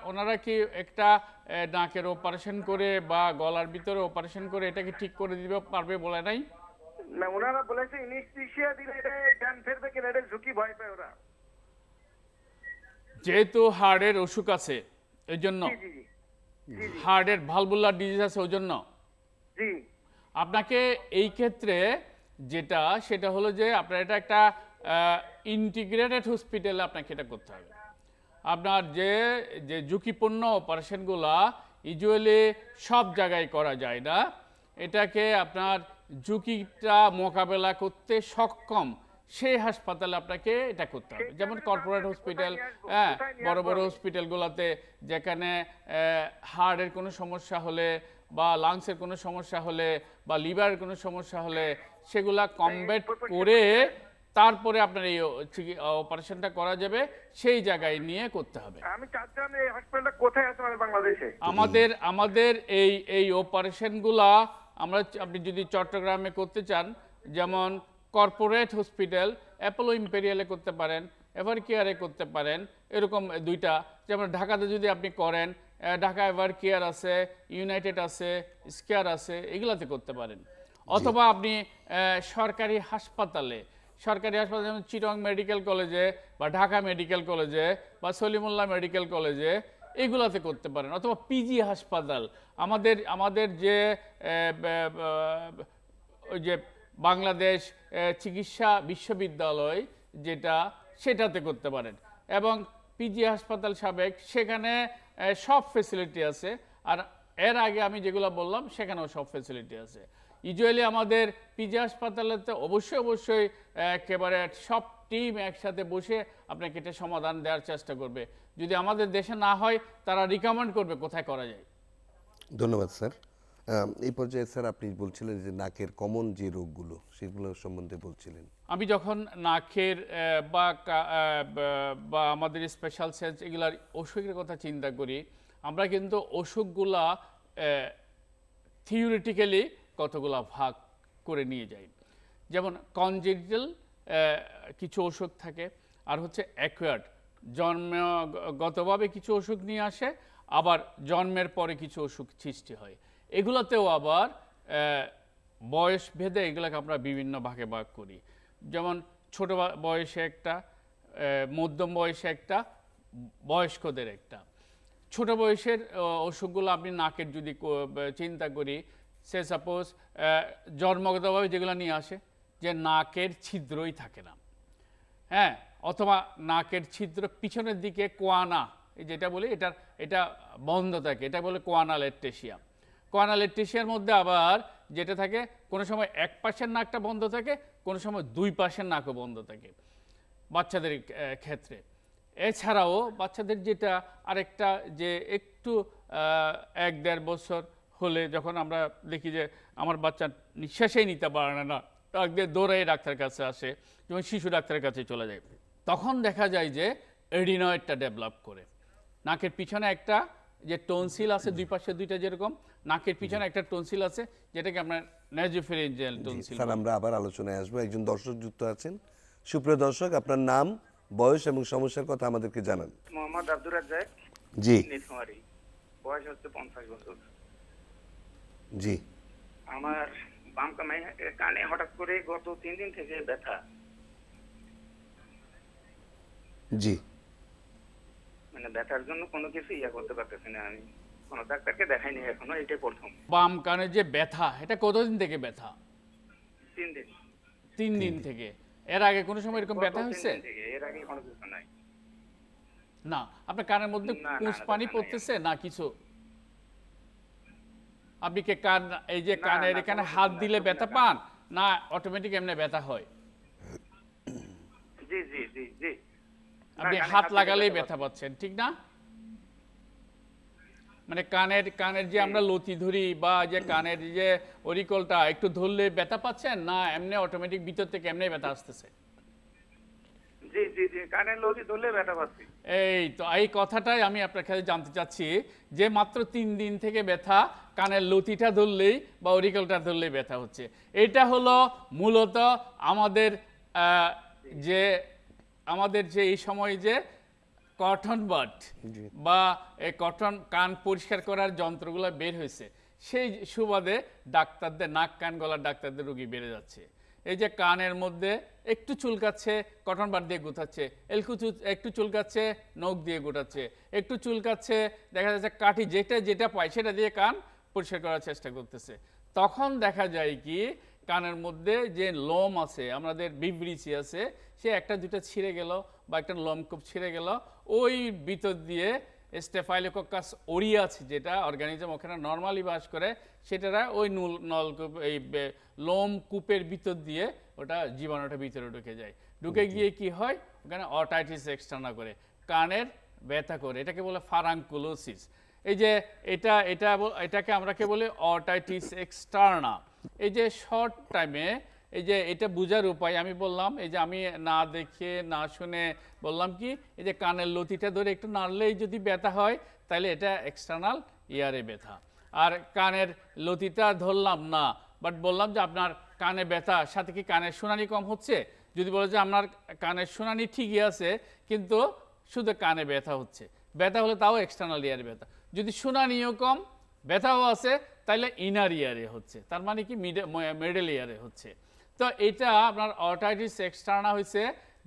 ওনারা কি একটা নাকের অপারেশন করে বা গলার ভিতরে অপারেশন করে এটাকে ঠিক করে দিতে পারবে বলে নাই? না, ওনারা বলেছে ইনিশিয়া দিলে এটা জ্ঞান ফেরবে কিনা, এটা ঝুঁকি ভয় পায় ওরা। যেহেতু হার্টের অসুখ আছে এই জন্য, হার্টের ভালভুলার ডিজিজ আছে ওই জন্য জি আপনাকে এই ক্ষেত্রে সেটা হলো যে আপনার এটা একটা ইন্টিগ্রেটেড হসপিটালে আপনাকে এটা করতে হবে। আপনার যে ঝুঁকিপূর্ণ অপারেশনগুলা ইউজুয়ালি সব জায়গায় করা যায় না, এটাকে আপনার ঝুঁকিটা মোকাবেলা করতে সক্ষম সেই হাসপাতালে আপনাকে এটা করতে হবে। যেমন কর্পোরেট হসপিটাল, হ্যাঁ, বড় বড় হসপিটালগুলোতে যেখানে হার্টের কোনো সমস্যা হলে বা লাংসের কোনো সমস্যা হলে বা লিভারের কোনো সমস্যা হলে সেগুলা কমব্যাট করে তারপরে আপনার এই অপারেশনটা করা যাবে, সেই জায়গায় নিয়ে করতে হবে। আমি চাচ্ছিলাম এই হসপিটালটা কোথায় আছে আমাদের বাংলাদেশে? আমাদের এই অপারেশনগুলা আপনি যদি চট্টগ্রামে করতে চান, যেমন কর্পোরেট হসপিটাল অ্যাপোলো ইম্পেরিয়ালে করতে পারেন, এভার কেয়ারে করতে পারেন, এরকম দুইটা। যেমন ঢাকাতে যদি আপনি করেন, ঢাকা এভার কেয়ার আছে, ইউনাইটেড আছে, স্কেয়ার আছে, এগুলাতে করতে পারেন। অথবা আপনি সরকারি হাসপাতালে যেমন চিটং মেডিকেল কলেজে বা ঢাকা মেডিকেল কলেজে বা সলিমুল্লাহ মেডিকেল কলেজে এগুলাতে করতে পারেন। অথবা পিজি হাসপাতাল, আমাদের যে ওই যে বাংলাদেশ চিকিৎসা বিশ্ববিদ্যালয় সেটাতে করতে পারেন। এবং পিজি হাসপাতাল সাবেক, সেখানে সব ফেসিলিটি আছে। আর এর আগে আমি যেগুলো বললাম সেখানেও সব ফেসিলিটি আছে। ইউজুয়ালি আমাদের পিজি হাসপাতালেতে অবশ্যই একেবারে সব টিম একসাথে বসে আপনাকে এটা সমাধান দেওয়ার চেষ্টা করবে। যদি আমাদের দেশে না হয়, তারা রিকমেন্ড করবে কোথায় করা যায়। ধন্যবাদ স্যার। এই পর্যায়ে স্যার আপনি বলছিলেন যে নাকের কমন যে রোগগুলো সেগুলো সম্বন্ধে বলছিলেন। আমি যখন নাকের বা আমাদের স্পেশাল সেন্স এগুলার অসুখের কথা চিন্তা করি, আমরা কিন্তু অসুখগুলা থিওরিটিক্যালি কতগুলা ভাগ করে নিয়ে যাই। যেমন কনজেনিটাল কিছু অসুখ থাকে, আর হচ্ছে অ্যাকোয়ার্ড জন্মগতভাবে কিছু অসুখ নিয়ে আসে, আবার জন্মের পরে কিছু অসুখ সৃষ্টি হয়। এগুলোতেও আবার বয়স ভেদে এগুলোকে আমরা বিভিন্ন ভাগে ভাগ করি। যেমন ছোট বয়সে একটা, মধ্যম বয়সে একটা, বয়স্কদের একটা। ছোট বয়সের অসুখগুলো আপনি নাকের যদি চিন্তা করি, সে সাপোজ জন্মগতভাবে যেগুলো নিয়ে আসে, যে নাকের ছিদ্রই থাকে না, হ্যাঁ, অথবা নাকের ছিদ্র পিছনের দিকে কোয়ানা, যেটা বলি এটা বন্ধ থাকে, এটা বলে কোয়ানাল এট্টেশিয়া। কোয়ানাল এট্টেশিয়ার মধ্যে আবার যেটা থাকে, কোনো সময় এক পাশের নাকটা বন্ধ থাকে, কোনো সময় দুই পাশের নাকও বন্ধ থাকে বাচ্চাদের ক্ষেত্রে। এছাড়াও বাচ্চাদের যেটা আরেকটা, যে একটু 1-1.5 বছর হলে যখন আমরা দেখি যে আমার বাচ্চা নিঃশ্বাসেই নিতে পারে না, একদিন দৌড়াই ডাক্তারের কাছে আসে, যেমন শিশু ডাক্তারের কাছে চলে যায়, তখন দেখা যায় যে এডিনয়েডটা ডেভেলপ করে। নাকের পিছনে একটা যে টনসিল আছে, দুই পাশে দুইটা, যেরকম নাকের পিছনে একটা টনসিল আছে, যেটাকে আমরা নেজোফেরিঞ্জিয়াল টনসিল। স্যার, আমরা আবার আলোচনায় আসবো। একজন দর্শক যুক্ত আছেন। সুপ্রিয় দর্শক, আপনার নাম, বয়স এবং সমস্যার কথা আমাদেরকে জানান। মোহাম্মদ আব্দুর রাজ্জাক, জি। নীলফামারী, বয়স হচ্ছে 50 বছর। জি। আমার বাম কানে হঠাৎ করে গত 3 দিন থেকে ব্যথা। জি, মানে ব্যথার জন্য কোনো কিছু করতে পারতেছি না আমি, কোনো ডাক্তারকে দেখাইনি এখনো, এটাই প্রথম। বাম কানে যে ব্যথা, এটা কতদিন থেকে ব্যথা? 3 দিন। 3 দিন থেকে। এর আগে কোনো সময় এরকম ব্যথা হয়েছে? এর আগে কোনো কিছু নাই। না। আপনার কানের মধ্যে না, কুঁচ না, পানি ব্যথা নাই। পড়তেছে না কিছু? আপনি কি কান, এই যে না, কানের না, এখানে কোনো হাত কিছু না, দিলে কোনো ব্যথা ব্যথা পান, না অটোমেটিক এমনি ব্যথা হয়? জি জি জি জি। আপনি কানে হাত দিলে লাগালেই ব্যথা ব্যথা পাচ্ছেন, ঠিক না? মানে কানের যে আমরা লতি ধরি বা যে কানের যে অরিকলটা একটু ধরলে ব্যথা পাচ্ছেন, না এমনি অটোমেটিক ভিতর থেকে এমনি ব্যথা আসতেছে? জি জি জি, কানের লতি ধরলে ব্যথা পাচ্ছি। এই তো এই কথাটাই আমি আপনার কাছে জানতে চাচ্ছি, যে মাত্র 3 দিন থেকে ব্যথা, কানের লতিটা ধরলেই বা অরিকলটা ধরলেই ব্যথা হচ্ছে। এটা হলো মূলত আমাদের যে এই সময় যে কটন বাড বা এই কটন কান পরিষ্কার করার যন্ত্রগুলো বের হয়েছে, সেই সুবাদে ডাক্তারদের, নাক কান গলার ডাক্তারদের রোগী বেড়ে যাচ্ছে। এই যে কানের মধ্যে একটু চুলকাচ্ছে, কটন বাড দিয়ে গুটাচ্ছে, একটু চুলকাচ্ছে, নখ দিয়ে গুটাচ্ছে, একটু চুলকাচ্ছে, দেখা যাচ্ছে কাঠি যেটা পায় সেটা দিয়ে কান পরিষ্কার করার চেষ্টা করতেছে। তখন দেখা যায় কি, কানের মধ্যে যে লোম আছে, আমাদের বিবৃচি আছে, সে একটা দুটা ছিঁড়ে গেল বা একটা লোমকূপ ছিঁড়ে গেল, ওই ভিতর দিয়ে স্টেফাইলোকক্কাস অরিয়াস যেটা অর্গানিজম ওখানে নর্মালি বাস করে, সেটারা ওই নলকূপ, এই লোমকূপের ভিতর দিয়ে ওটা জীবাণুটা ভিতরে ঢুকে যায়। ঢুকে গিয়ে কি হয়, ওখানে অটাইটিস এক্সটার্না করে, কানের ব্যথা করে, এটাকে বলে ফারাঙ্কুলোসিস। এই যে এটাকে আমরা কে বলি অটাইটিস এক্সটার্না। এই যে শর্ট টাইমে, এই যে এটা বোঝার উপায় আমি বললাম, এই যে আমি না দেখে না শুনে বললাম কি, এই যে কানের লতিটা ধরে একটু নাড়লেই যদি ব্যথা হয়, তাহলে এটা এক্সটার্নাল ইয়ারে ব্যথা। আর কানের লতিটা ধরলাম না, বাট বললাম যে আপনার কানে ব্যথা, সাথে কি কানের শুনানি কম হচ্ছে? যদি বলে যে আপনার কানের শুনানি ঠিকই আছে কিন্তু শুধু কানে ব্যথা হচ্ছে, ব্যথা হলে তাও এক্সটার্নাল ইয়ারে ব্যথা। যদি শুনানিও কম, ব্যথাও আছে, তাহলে ইনার ইয়ারে হচ্ছে, তার মানে কি মিডল ইয়ারে হচ্ছে। তো এটা আপনার অটাইটিস এক্সটার্না হয়েছে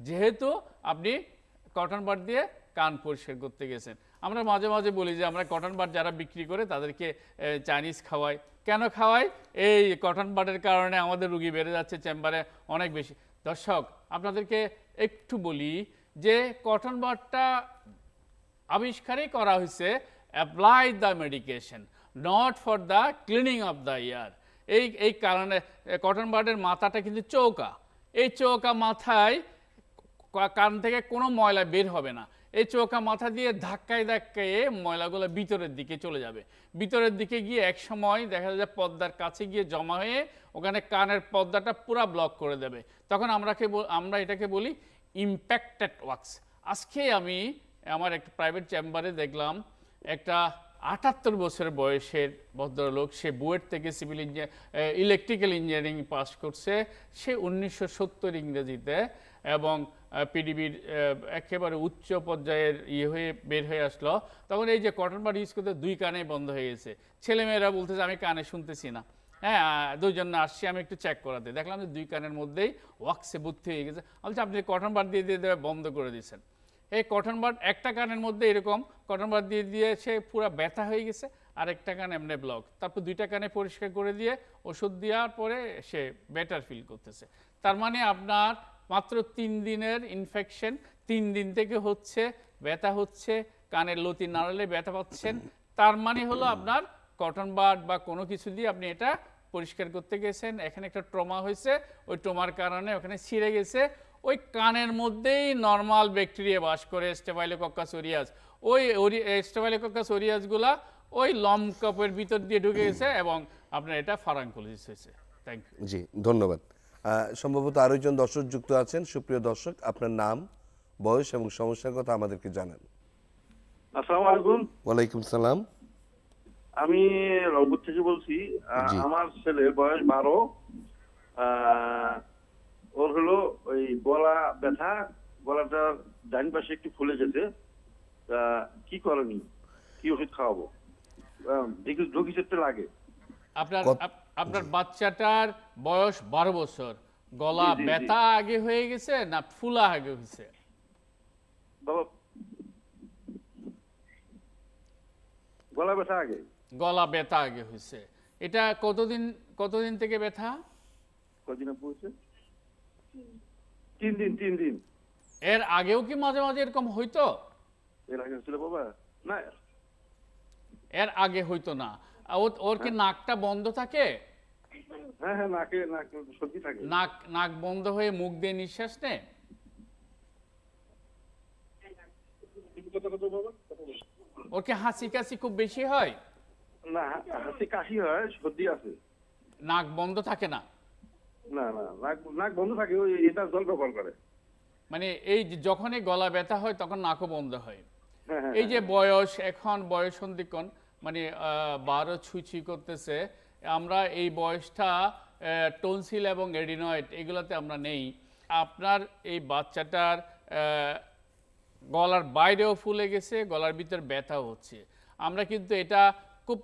যেহেতু আপনি কটন বাড দিয়ে কান পরিষ্কার করতে গেছেন। আমরা মাঝে মাঝে বলি যে আমরা কটন বাড যারা বিক্রি করে তাদেরকে চাইনিজ খাওয়াই। কেন খাওয়াই? এই কটন বাডের কারণে আমাদের রুগী বেড়ে যাচ্ছে চেম্বারে অনেক বেশি। দর্শক, আপনাদেরকে একটু বলি যে কটন বাডটা আবিষ্কারই করা হয়েছে apply the medication, not for the cleaning of the year. এই কারণে কটন বাডের মাথাটা কিন্তু চৌকা, এই চৌকা মাথায় কান থেকে কোনো ময়লা বের হবে না, এই চৌকা মাথা দিয়ে ধাক্কায় ধাক্কায় ময়লাগুলো ভিতরের দিকে চলে যাবে। ভিতরের দিকে গিয়ে এক সময় দেখা যায় পর্দার কাছে গিয়ে জমা হয়ে ওখানে কানের পর্দাটা পুরো ব্লক করে দেবে। তখন আমরা এটাকে বলি ইম্প্যাক্টেড ওয়াক্স। আজকে আমি আমার একটা প্রাইভেট চেম্বারে দেখলাম একটা ৭৮ বছর বয়সের ভদ্রলোক, সে বুয়েট থেকে সিভিল ইলেকট্রিক্যাল ইঞ্জিনিয়ারিং পাস করছে, সে 1970 ইংরেজিতে, এবং পিডিবির একেবারে উচ্চ পর্যায়ের হয়ে বের হয়ে আসলো। তখন এই যে কটন বাড ইউজ করতে 2 কানে বন্ধ হয়ে গেছে। ছেলেমেয়েরা বলতেছে আমি কানে শুনতেছি না, হ্যাঁ 2 জন আসছি আমি একটু চেক করাতে, দেখলাম যে 2 কানের মধ্যেই ওয়াক্সে ভর্তি হয়ে গেছে। বলছে আপনি কটন বাড দিয়ে বন্ধ করে দিয়েছেন। এই কটন বাড একটা কানের মধ্যে এরকম কটন বাড দিয়ে সে পুরো ব্যথা হয়ে গেছে, আর একটা কান এমনি ব্লক। তারপর 2টা কানে পরিষ্কার করে দিয়ে ওষুধ দেওয়ার পরে সে বেটার ফিল করতেছে। তার মানে আপনার মাত্র 3 দিনের ইনফেকশন, 3 দিন থেকে হচ্ছে, ব্যথা হচ্ছে, কানের লতি নাড়ালে ব্যথা পাচ্ছেন, তার মানে হলো আপনার কটন বাড বা কোনো কিছু দিয়ে আপনি এটা পরিষ্কার করতে গেছেন, এখানে একটা ট্রমা হয়েছে, ওই ট্রমার কারণে ওখানে ছিঁড়ে গেছে। ওই কানের মধ্যেই নর্মাল ব্যাকটেরিয়া বাস করে, স্টেফাইলোকক্কাস অরিয়াস। ওই স্টেফাইলোকক্কাস অরিয়াসগুলা ওই লোমকূপের ভিতর দিয়ে ঢুকে গেছে এবং আপনার এটা ফারাঙ্কুলোসিস হয়েছে। Thank you. জি, ধন্যবাদ। সম্ভবত আরো একজন দর্শক যুক্ত আছেন। সুপ্রিয় দর্শক, আপনার নাম, বয়স এবং সমস্যার কথা আমাদেরকে জানান। আসসালামু আলাইকুম। ওয়ালাইকুম সালাম। আমি রংপুর থেকে বলছি। আমার ছেলের বয়স 12। ওর হলো ওই গলা ব্যথা, গলাটা ডান পাশে একটু ফুলে যেতে, কি করণীয়, কি ওষুধ খাওয়াবো, দেখি ঢুকি চেপতে লাগে। আপনার বাচ্চাটার বয়স 12 বছর, গলা জি, জি, জি। ব্যথা আগে হয়ে গেছে না ফুলা আগে হয়েছে? বাবা গলা ব্যথা আগে। গলা ব্যথা আগে হয়েছে। এটা কতদিন থেকে ব্যথা? কদিন পৌঁছে 3 দিন। এর আগেও কি মাঝে মাঝে এরকম হইতো? এর আগে ছিল বাবা না। এর আগে হইতো না। ওর কি নাকটা বন্ধ থাকে? হ্যাঁ নাকে সর্দি থাকে। নাক বন্ধ হয়ে মুখ দিয়ে নিঃশ্বাস নেয়? ওর কি হাসি কাশি খুব বেশি হয়? না হাসি কাশি হয়, সর্দি আছে। নাক বন্ধ থাকে না? না নাক বন্ধ থাকে, ওই এটা জল কল করে। মানে এই যে যখনই গলা ব্যথা হয় তখন নাকও বন্ধ হয়। হ্যাঁ, এই যে বয়স, এখন বয়স সন্ধিক্ষণ মানে 12 ছুঁই করতেছে, আমরা এই বয়সটা টনসিল এবং এডিনয়েড এগুলোতে আমরা নেই। আপনার এই বাচ্চাটার গলার বাইরেও ফুলে গেছে, গলার ভিতর ব্যথা হচ্ছে। আমরা কিন্তু এটা খুব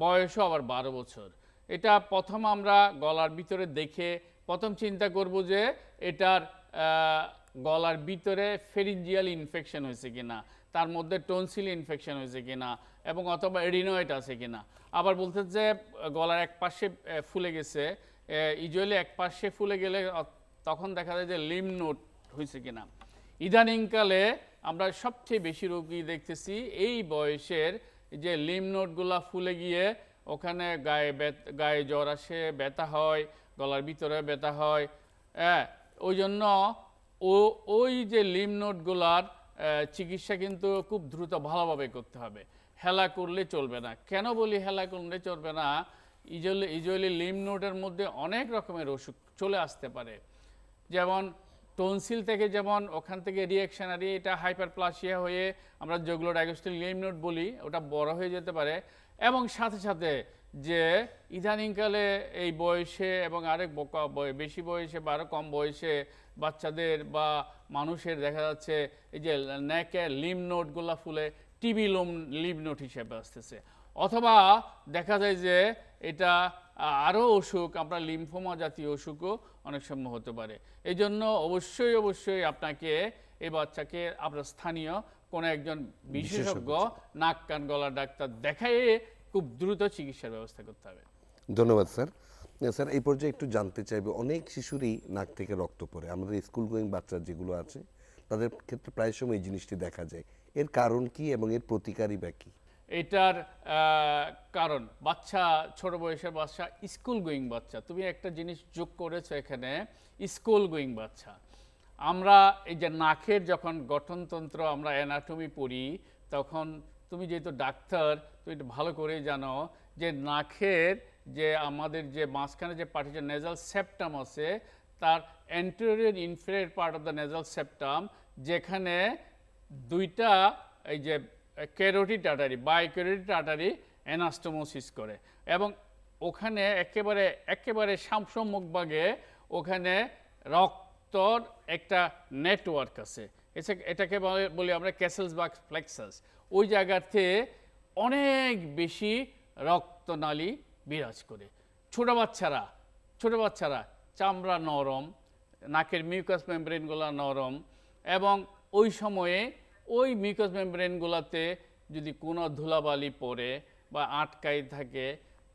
বয়সও আবার 12 বছর। এটা প্রথম আমরা গলার ভিতরে দেখে প্রথম চিন্তা করব যে এটার গলার ভিতরে ফেরিঞ্জিয়াল ইনফেকশন হয়েছে কিনা, তার মধ্যে টনসিল ইনফেকশন হয়েছে কিনা, এবং অথবা এডিনয়েড আছে কিনা। আবার বলতে যে গলার এক পাশে ফুলে গেছে, ইউজুয়ালি এক পাশে ফুলে গেলে তখন দেখা যায় যে লিম্ফ নোড হয়েছে কিনা। ইদানিংকালে আমরা সবচেয়ে বেশি রোগী দেখতেছি এই বয়সের যে লিম্ফ নোডগুলা ফুলে গিয়ে ওখানে গায়ে জ্বর আসে, ব্যথা হয়, গলার ভিতরে ব্যথা হয়। হ্যাঁ, ওই জন্য ওই যে লিম্ফ নোডগুলার চিকিৎসা কিন্তু খুব দ্রুত ভালোভাবে করতে হবে, হেলা করলে চলবে না। কেন বলি হেলা করলে চলবে না? ইউজুয়ালি লিম্ফ নোডের মধ্যে অনেক রকমের অসুখ চলে আসতে পারে। যেমন টনসিল থেকে, যেমন ওখান থেকে রিঅ্যাকশনারি এটা হাইপারপ্লাসিয়া হয়ে আমরা যেগুলো ডায়াগনস্টিক লিম্ফ নোড বলি ওটা বড় হয়ে যেতে পারে। এবং সাথে সাথে যে ইদানিংকালে এই বয়সে এবং আরেক বেশি বয়সে বা আরও কম বয়সে বাচ্চাদের বা মানুষের দেখা যাচ্ছে এই যে নেকের লিম্ফ নোডগুলো ফুলে টিবি লিম্ফ নোড হিসেবে আসতেছে। অথবা দেখা যায় যে এটা আরও অসুখ, আমরা লিম্ফোমা জাতীয় অসুখও অনেক সময় হতে পারে। এই জন্য অবশ্যই আপনাকে এই বাচ্চাকে আপনার স্থানীয় কোনো একজন বিশেষজ্ঞ নাক কান গলা ডাক্তার দেখায় খুব দ্রুত চিকিৎসার ব্যবস্থা করতে হবে। ধন্যবাদ স্যার। স্যার এই পর্যায়ে একটু জানতে চাইবে, অনেক শিশুরই নাক থেকে রক্ত পড়ে, আমাদের স্কুল গোয়িং বাচ্চা যেগুলো আছে তাদের ক্ষেত্রে প্রায় সময় এই জিনিসটি দেখা যায়। এর কারণ কি এবং এর প্রতিকারই বা কি? এটার কারণ বাচ্চা, ছোট বয়সের বাচ্চা, স্কুল গোয়িং বাচ্চা। তুমি একটা জিনিস যোগ করেছো এখানে, স্কুল গোয়িং বাচ্চা। আমরা এই যে নাকের যখন গঠনতন্ত্র আমরা অ্যানাটমি পড়ি, তখন তুমি যেহেতু ডাক্তার তুমি একটু ভালো করেই জানো যে নাকের যে আমাদের যে মাঝখানে যে পার্টিটা নেজাল সেপ্টাম আছে, তার anterior inferior part of the nasal septum, যেখানে দুইটা এই যে ক্যারোটিড আর্টারি, বাইক্যারোটিড আর্টারি অ্যানাস্টোমোসিস করে, এবং ওখানে একেবারে সম্মুখভাগে ওখানে রক্তর একটা নেটওয়ার্ক আছে। এটাকে বলি আমরা ক্যাসেলসবার্গ প্লেক্সাস। ওই জায়গাতে অনেক বেশি রক্তনালী বিরাজ করে। ছোট বাচ্চারা চামড়া নরম, নাকের মিউকাস মেমব্রেনগুলো নরম, এবং ওই সময়ে ওই মিউকাস মেমব্রেনগুলোতে যদি কোনো ধুলাবালি পড়ে বা আটকাই থাকে,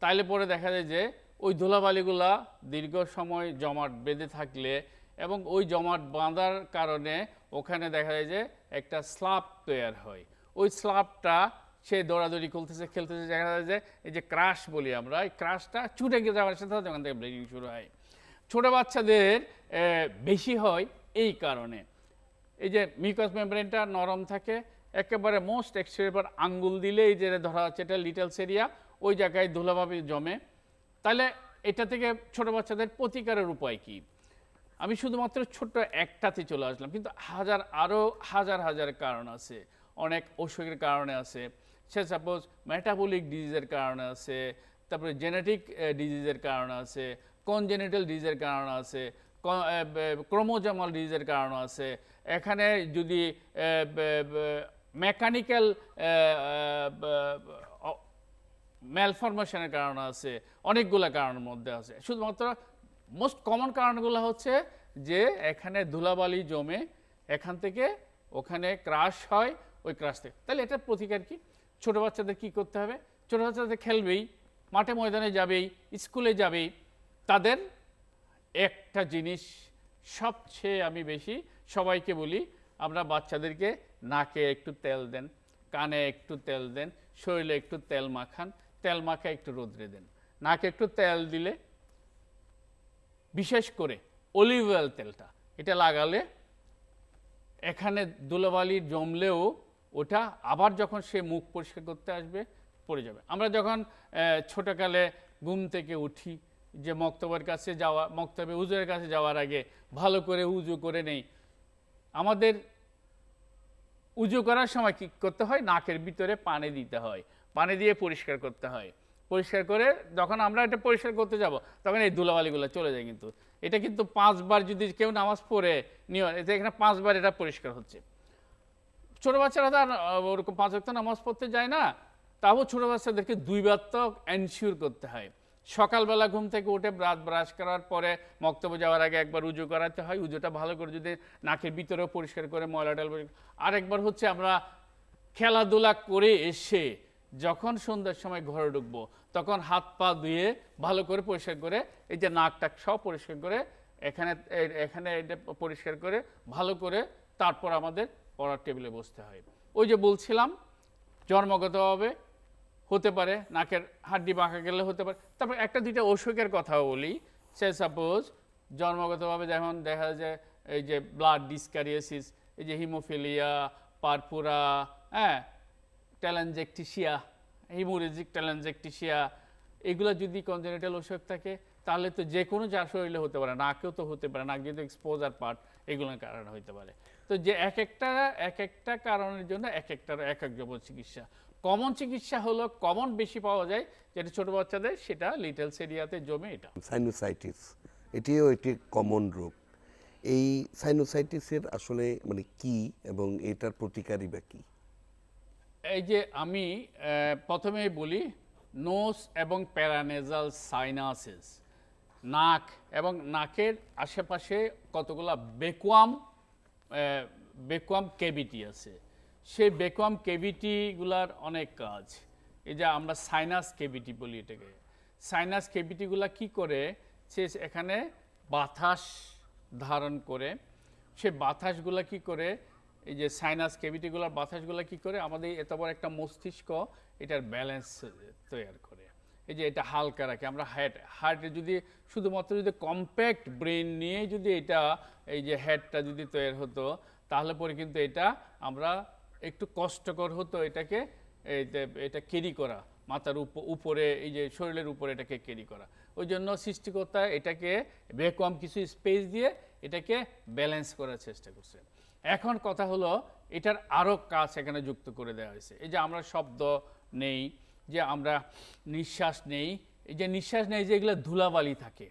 তাইলে পরে দেখা যায় যে ওই ধুলাবালিগুলা দীর্ঘ সময় জমাট বেঁধে থাকলে এবং ওই জমাট বাঁধার কারণে ওখানে দেখা যায় যে একটা স্ল্যাব তৈরি হয়। ওই স্ল্যাবটা সে দৌড়াদৌড়ি খেলতেছে দেখা যায় যে এই যে ক্রাশ বলি আমরা, এই ক্রাশটা ছুটে গিয়ে যাওয়ার সাথে সাথে ওখান থেকে ব্লিডিং শুরু হয়। ছোটো বাচ্চাদের বেশি হয় এই কারণে। এই যে মিউকাস মেমব্রেনটা নরম থাকে, একেবারে মোস্ট এক্সটেরিয়র আঙ্গুল দিলে এই যে ধরা যাচ্ছে এটা লিটলস এরিয়া, ওই জায়গায় ধুলাভাবে জমে। তাহলে এটা থেকে ছোট বাচ্চাদের প্রতিকারের উপায় কি? আমি শুধুমাত্র ছোট্ট একটাতে চলে আসলাম, কিন্তু আরও হাজার কারণ আছে। অনেক অসুখের কারণে আছে, সে সাপোজ মেটাবলিক ডিজিজের কারণে আছে, তারপরে জেনেটিক ডিজিজের কারণে আছে, কনজেনিটাল ডিজিজের কারণে আছে, ক্রোমোজোমাল ডিজিজের কারণ আছে। এখানে যদি মেকানিক্যাল ম্যালফরমেশনের কারণ আছে, অনেকগুলো কারণের মধ্যে আছে। শুধুমাত্র মোস্ট কমন কারণগুলো হচ্ছে যে এখানে ধুলাবালি জমে এখান থেকে ওখানে ক্রাশ হয়, ওই ক্রাশ থেকে। তাহলে এটার প্রতিকার কি? ছোটো বাচ্চাদের কি করতে হবে? ছোটো বাচ্চাদের খেলবেই, মাঠে ময়দানে যাবেই, স্কুলে যাবেই। তাদের একটা জিনিস সবচেয়ে আমি বেশি সবাইকে বলি, আমরা বাচ্চাদেরকে নাকে একটু তেল দেন, কানে একটু তেল দেন, শরীরে একটু তেল মাখান, তেল মাখা একটু রোদ্রে দেন। নাকে একটু তেল দিলে, বিশেষ করে অলিভ অয়েল তেলটা, এটা লাগালে এখানে ধুলোবালি জমলেও ওটা আবার যখন সে মুখ পরিষ্কার করতে আসবে পড়ে যাবে। আমরা যখন ছোটকালে ঘুম থেকে উঠি, যে মক্তবের কাছে যাওয়া, মক্তবে উজুরের কাছে যাওয়ার আগে ভালো করে উজু করে নেই। আমাদের উজু করার সময় কী করতে হয়? নাকের ভিতরে পানি দিতে হয়, পানি দিয়ে পরিষ্কার করতে হয়। পরিষ্কার করে যখন আমরা এটা পরিষ্কার করতে যাব তখন এই ধুলাবালিগুলো চলে যায়। কিন্তু এটা কিন্তু 5 বার যদি কেউ নামাজ পড়ে নিয়ে, এখানে 5 বার এটা পরিষ্কার হচ্ছে। ছোটো বাচ্চারা তো আর ওরকম 5 ওয়াক্ত নামাজ পড়তে যায় না, তাও ছোটো বাচ্চাদেরকে 2 বার তো এনশিওর করতে হয়। সকালবেলা ঘুম থেকে উঠে ব্রাশ করার পরে মক্তবে যাওয়ার আগে একবার উজু করাতে হয়। উজুটা ভালো করে যদি নাকের ভিতরেও পরিষ্কার করে ময়লা ডাল। আরেকবার হচ্ছে আমরা খেলাধুলা করে এসে যখন সন্ধ্যার সময় ঘরে ঢুকবো তখন হাত পা ধুয়ে ভালো করে পরিষ্কার করে এই যে নাকটা সব পরিষ্কার করে এখানে এখানে এটা পরিষ্কার করে ভালো করে তারপর আমাদের পড়ার টেবিলে বসতে হয়। ওই যে বলছিলাম জন্মগতভাবে হতে পারে, নাকের হাড্ডি বাঁকা গেলে হতে পারে। তারপর একটা দুইটা অসুখের কথাও বলি। সে সাপোজ জন্মগতভাবে যেমন দেখা যায় এই যে ব্লাড ডিসকারিয়াসিস, এই যে হিমোফিলিয়া, পারপুরা, হ্যাঁ, টেলানজেকটিসিয়া, হিমোরেজিক টেলানজেকটিসিয়া, এগুলো যদি কনজেনিটাল অসুখ থাকে তাহলে তো যে কোনো যার শরীরে হতে পারে, নাকেও তো হতে পারে, নাক যেহেতু এক্সপোজার পার্ট, এগুলোর কারণে হতে পারে। তো যে এক একটা কারণের জন্য এক এক জব চিকিৎসা। কমন চিকিৎসা হলো, কমন বেশি পাওয়া যায় যেটা ছোটো বাচ্চাদের, সেটা লিটলস এরিয়াতে জমে এটা সাইনোসাইটিস, এটিও একটি কমন রোগ। এই সাইনোসাইটিসের আসলে মানে কি এবং এটার প্রতিকারই বা কি? এই যে আমি প্রথমেই বলি, নোজ এবং প্যারানেজাল সাইনাসিস, নাক এবং নাকের আশেপাশে কতগুলা বেকুয়াম কেভিটি আছে। সেই বেকুয়াম কেভিটিগুলার অনেক কাজ। এই যে আমরা সাইনাস কেভিটি বলি এটাকে। সাইনাস কেভিটিগুলা কি করে? সে এখানে বাতাস ধারণ করে, সে বাতাসগুলা কি করে, এই যে সাইনাস কেভিটিগুলার বাতাসগুলা কি করে আমাদের এত বড় একটা মস্তিষ্ক এটার ব্যালেন্স তৈরি করে। এই যে এটা হালকা রাখে। আমরা হার্টে যদি শুধুমাত্র যদি কম্প্যাক্ট ব্রেন নিয়ে যদি এটা এই যে হেডটা যদি তৈরি হতো তাহলে পরে কিন্তু এটা আমরা একটু কষ্টকর হতো এটাকে এটা ক্যারি করা, মাথার উপরে এই যে শরীরের উপরে এটাকে ক্যারি করা। ওই জন্য সৃষ্টিকর্তা এটাকে ভ্যাকুয়াম কিছু স্পেস দিয়ে এটাকে ব্যালেন্স করার চেষ্টা করছে। এখন কথা হলো এটার আরও কাজ এখানে যুক্ত করে দেওয়া হয়েছে। এই যে আমরা শব্দ নেই, যে আমরা নিঃশ্বাস নেই, এই যে নিঃশ্বাস নেই যে এগুলো ধুলাবালি থাকে,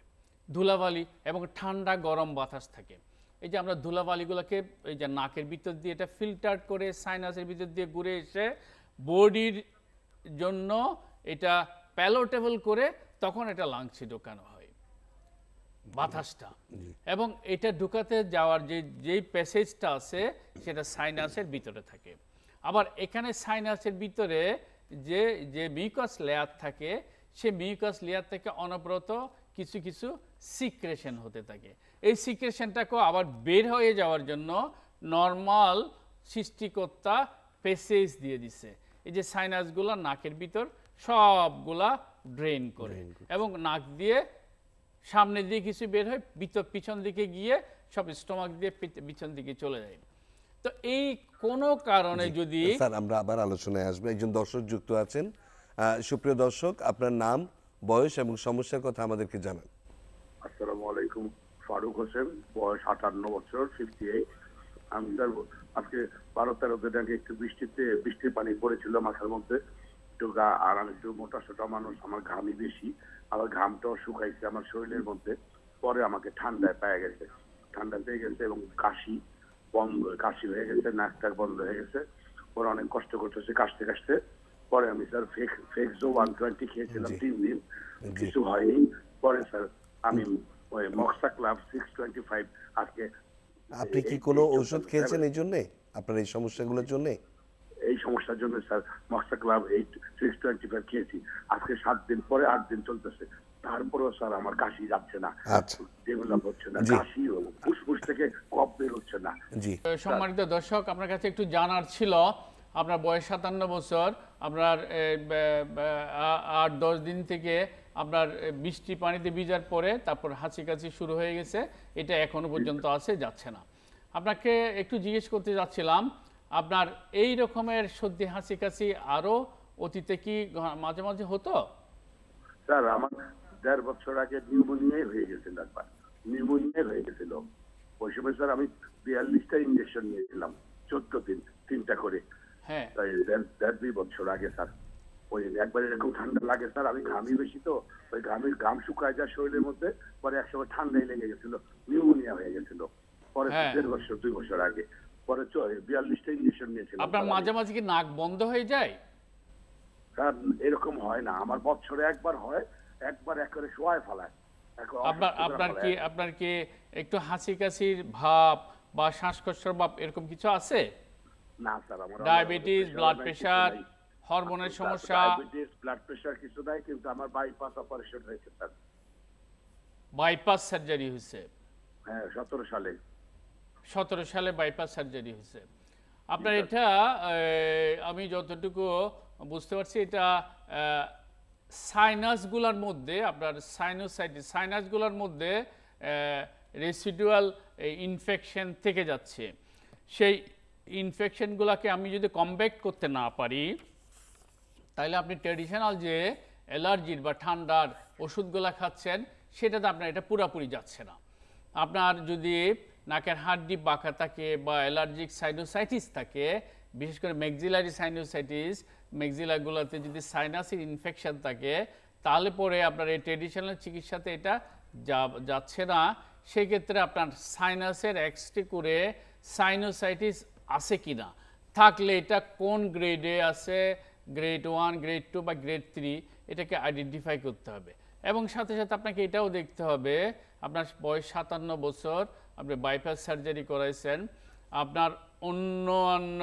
ধুলাবালি এবং ঠান্ডা গরম বাতাস থাকে। এই যে আমরা ধুলাবালিগুলোকে এই যে নাকের ভিতর দিয়ে এটা ফিল্টার করে সাইনাসের ভিতর দিয়ে ঘুরে এসে বডির জন্য এটা প্যালোটেবল করে তখন এটা লাংসে ঢোকানো হয় বাতাসটা। এবং এটা ঢুকাতে যাওয়ার যেই প্যাসেজটা আছে সেটা সাইনাসের ভিতরে থাকে। আবার এখানে সাইনাসের ভিতরে যে মিউকাস লেয়ার থাকে, সে মিউকাস লেয়ার থেকে অনবরত কিছু কিছু সিক্রেশন হতে থাকে। এই সিক্রেশনটাকেও আবার বের হয়ে যাওয়ার জন্য নর্মাল সৃষ্টিকর্তা প্যাসেজ দিয়ে দিছে। এই যে সাইনাসগুলো নাকের ভিতর সবগুলা ড্রেন করে এবং নাক দিয়ে সামনের দিকে কিছু বের হয়, পিছন দিকে গিয়ে সব স্টোমাক দিয়ে পিছন দিকে চলে যায়। তো এই কোনো কারণে যদি স্যার আমরা আবার আলোচনায় আসবো। একজন দর্শক যুক্ত আছেন। সুপ্রিয় দর্শক, আপনার নাম, বয়স এবং সমস্যার কথা আমাদেরকে জানান। আসসালামু আলাইকুম, ফারুক হোসেন, বয়স 58 বছর, 58। আমি স্যার আজকে 12-13 দিন আগে একটু বৃষ্টির পানি পড়েছিল মাথার মধ্যে একটু গা, আর আমি একটু মোটা সোটা মানুষ, আমার ঘামই বেশি, আবার ঘামটাও শুকাইছে আমার শরীরের মধ্যে। পরে আমাকে ঠান্ডা পেয়ে গেছে এবং কাশি হয়ে গেছে, নাক টাক বন্ধ হয়ে গেছে। ওরা অনেক কষ্ট করতেছে কাশতে কাশতে, পরে আমি স্যার ফেক্সো 120 খেয়েছিলাম জি। 3 দিন, জি। কিছু হয়নি। পরে স্যার আমি ওই মক্সা ক্লাব 625 আজকে আপনি কি কোনো ঔষধ খেয়েছেন এই জন্যে, আপনার এই সমস্যাগুলোর জন্যে? এই সমস্যার জন্য স্যার মক্সা ক্লাব 625 খেয়েছি। আজকে 7 দিন পরে 8 দিন চলতেছে, তারপরেও স্যার আমার কাশি যাচ্ছে না, আচ্ছা। যেগুলো হচ্ছে না, জি। কাশি ফুসফুস থেকে কফ বের হচ্ছে না। জি। সম্মানিত দর্শক, আপনার কাছে একটু জানার ছিল, আপনার বয়স 57 বছর, আপনার 8-10 দিন থেকে আপনার বৃষ্টি পানিতে ভিজার পরে তারপর হাঁচি কাশি শুরু হয়ে গেছে, এটা এখনো পর্যন্ত আছে, যাচ্ছে না। আপনাকে একটু জিজ্ঞেস করতে যাচ্ছিলাম, আপনার এই রকমের সর্দি হাঁচি কাশি আরও অতীতে কি মাঝে মাঝে হতো? স্যার আমার 1.5 বছর আগে নিউমোনিয়াই হয়ে গেছিল, একবার নিউমোনিয়াই হয়ে গেছিল। ওই সময় স্যার আমি 42টা ইঞ্জেকশন নিয়েছিলাম, 14 দিন 3টা করে। হ্যাঁ, তাই 1.5-2 বছর আগে স্যার ওই একবার এরকম ঠান্ডা লাগে স্যার, আমি ঘামি বেশি তো, ওই ঘাম শুকায় যায় শরীরের মধ্যে, পরে একসময় ঠান্ডাই লেগে গেছিল, নিউমোনিয়া হয়ে গেছিল। পরে হ্যাঁ। 1.5 বছর 2 বছর আগে পরে 42টা ইঞ্জেকশন নিয়েছিলাম। আপনার স্যার, মাঝে মাঝে কি নাক বন্ধ হয়ে যায়? স্যার এরকম হয় না, আমার বছরে একবার হয়, একবার একেবারে শোয়ায় ফেলায়। আপনার কি একটু হাঁচি কাশির ভাব বা শ্বাসকষ্টের ভাব এরকম কিছু আছে? না স্যার, আমার ডায়াবেটিস, ব্লাড প্রেশার, হরমোনের সমস্যা? ডায়াবেটিস, ব্লাড প্রেশার কিছু নাই, কিন্তু আমার বাইপাস অপারেশন হয়েছে স্যার। বাইপাস সার্জারি হয়েছে? হ্যাঁ, 17 সালে। 17 সালে বাইপাস সার্জারি হয়েছে আপনার। এটা আমি যতটুকু বুঝতে পারছি, এটা সাইনাসগুলোর মধ্যে, আপনার সাইনাসগুলোর মধ্যে রেসিডুয়াল ইনফেকশন থেকে যাচ্ছে। সেই ইনফেকশনগুলোকে আমি যদি কমব্যাট করতে না পারি, তাহলে আপনি ট্র্যাডিশনাল যে অ্যালার্জির বা ঠান্ডার ওষুধগুলো খাচ্ছেন, সেটাতে আপনার এটা পুরোপুরি যাচ্ছে না। আপনার যদি নাকের হাড্ডি বাঁকা থাকে বা অ্যালার্জিক সাইনোসাইটিস থাকে, বিশেষ করে ম্যাক্সিলারি সাইনোসাইটিস, ম্যাক্সিলাগুলোতে যদি সাইনাসের ইনফেকশন থাকে, তাহলে পরে আপনার এই ট্র্যাডিশনাল চিকিৎসাতে এটা যাচ্ছে না। সেক্ষেত্রে আপনার সাইনাসের এক্সরে করে সাইনোসাইটিস আছে কি না, থাকলে এটা কোন গ্রেডে আছে, গ্রেড 1, গ্রেড 2 বা গ্রেড 3, এটাকে আইডেন্টিফাই করতে হবে। এবং সাথে সাথে আপনাকে এটাও দেখতে হবে, আপনার বয়স 57 বছর, আপনি বাইপাস সার্জারি করাইছেন, আপনার অন্য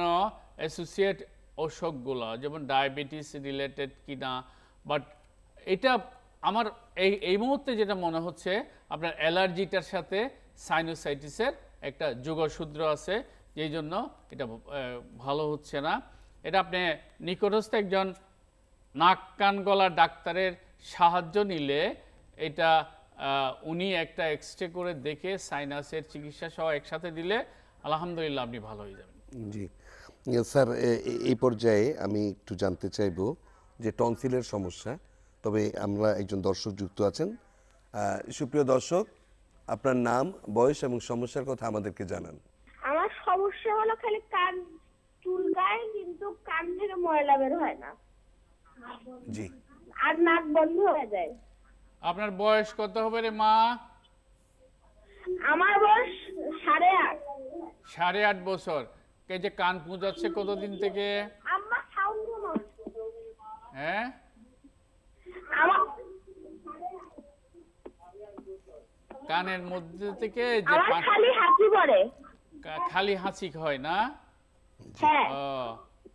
অ্যাসোসিয়েট অসুখগুলো যেমন ডায়াবেটিস রিলেটেড কিনা। বাট এটা আমার এই মুহূর্তে যেটা মনে হচ্ছে, আপনার অ্যালার্জিটার সাথে সাইনোসাইটিসের একটা যোগসূত্র আছে, যেই জন্য এটা ভালো হচ্ছে না। এটা আপনি নিকটস্থ একজন নাক কান গলা ডাক্তারের সাহায্য নিলে, এটা উনি একটা এক্সরে করে দেখে সাইনাসের চিকিৎসা সহ একসাথে দিলে আলহামদুলিল্লাহ আপনি ভালো হয়ে যাবেন। জি স্যার, এই পর্যায়ে আমি একটু জানতে চাইবো যে টনসিলের সমস্যা, তবে আমরা একজন দর্শক যুক্ত আছেন। সুপ্রিয় দর্শক, আপনার নাম, বয়স এবং সমস্যার কথা আমাদেরকে জানান। আমার সমস্যা হলো খালি কান চুলকায়, কিন্তু কান থেকে ময়লা বের হয় না। জি। আর নাক বন্ধ হয়ে যায়। আপনার বয়স কত হবে রে মা? আমার বয়স 8.5। 8.5 বছর। এই যে কান পুঁজাচ্ছে কতদিন থেকে? আম্মা সাউন্ড কমাও। হ্যাঁ, আমার কানের মধ্যে থেকে যে খালি হাঁচি পড়ে। খালি হাঁচি হয় না? হ্যাঁ।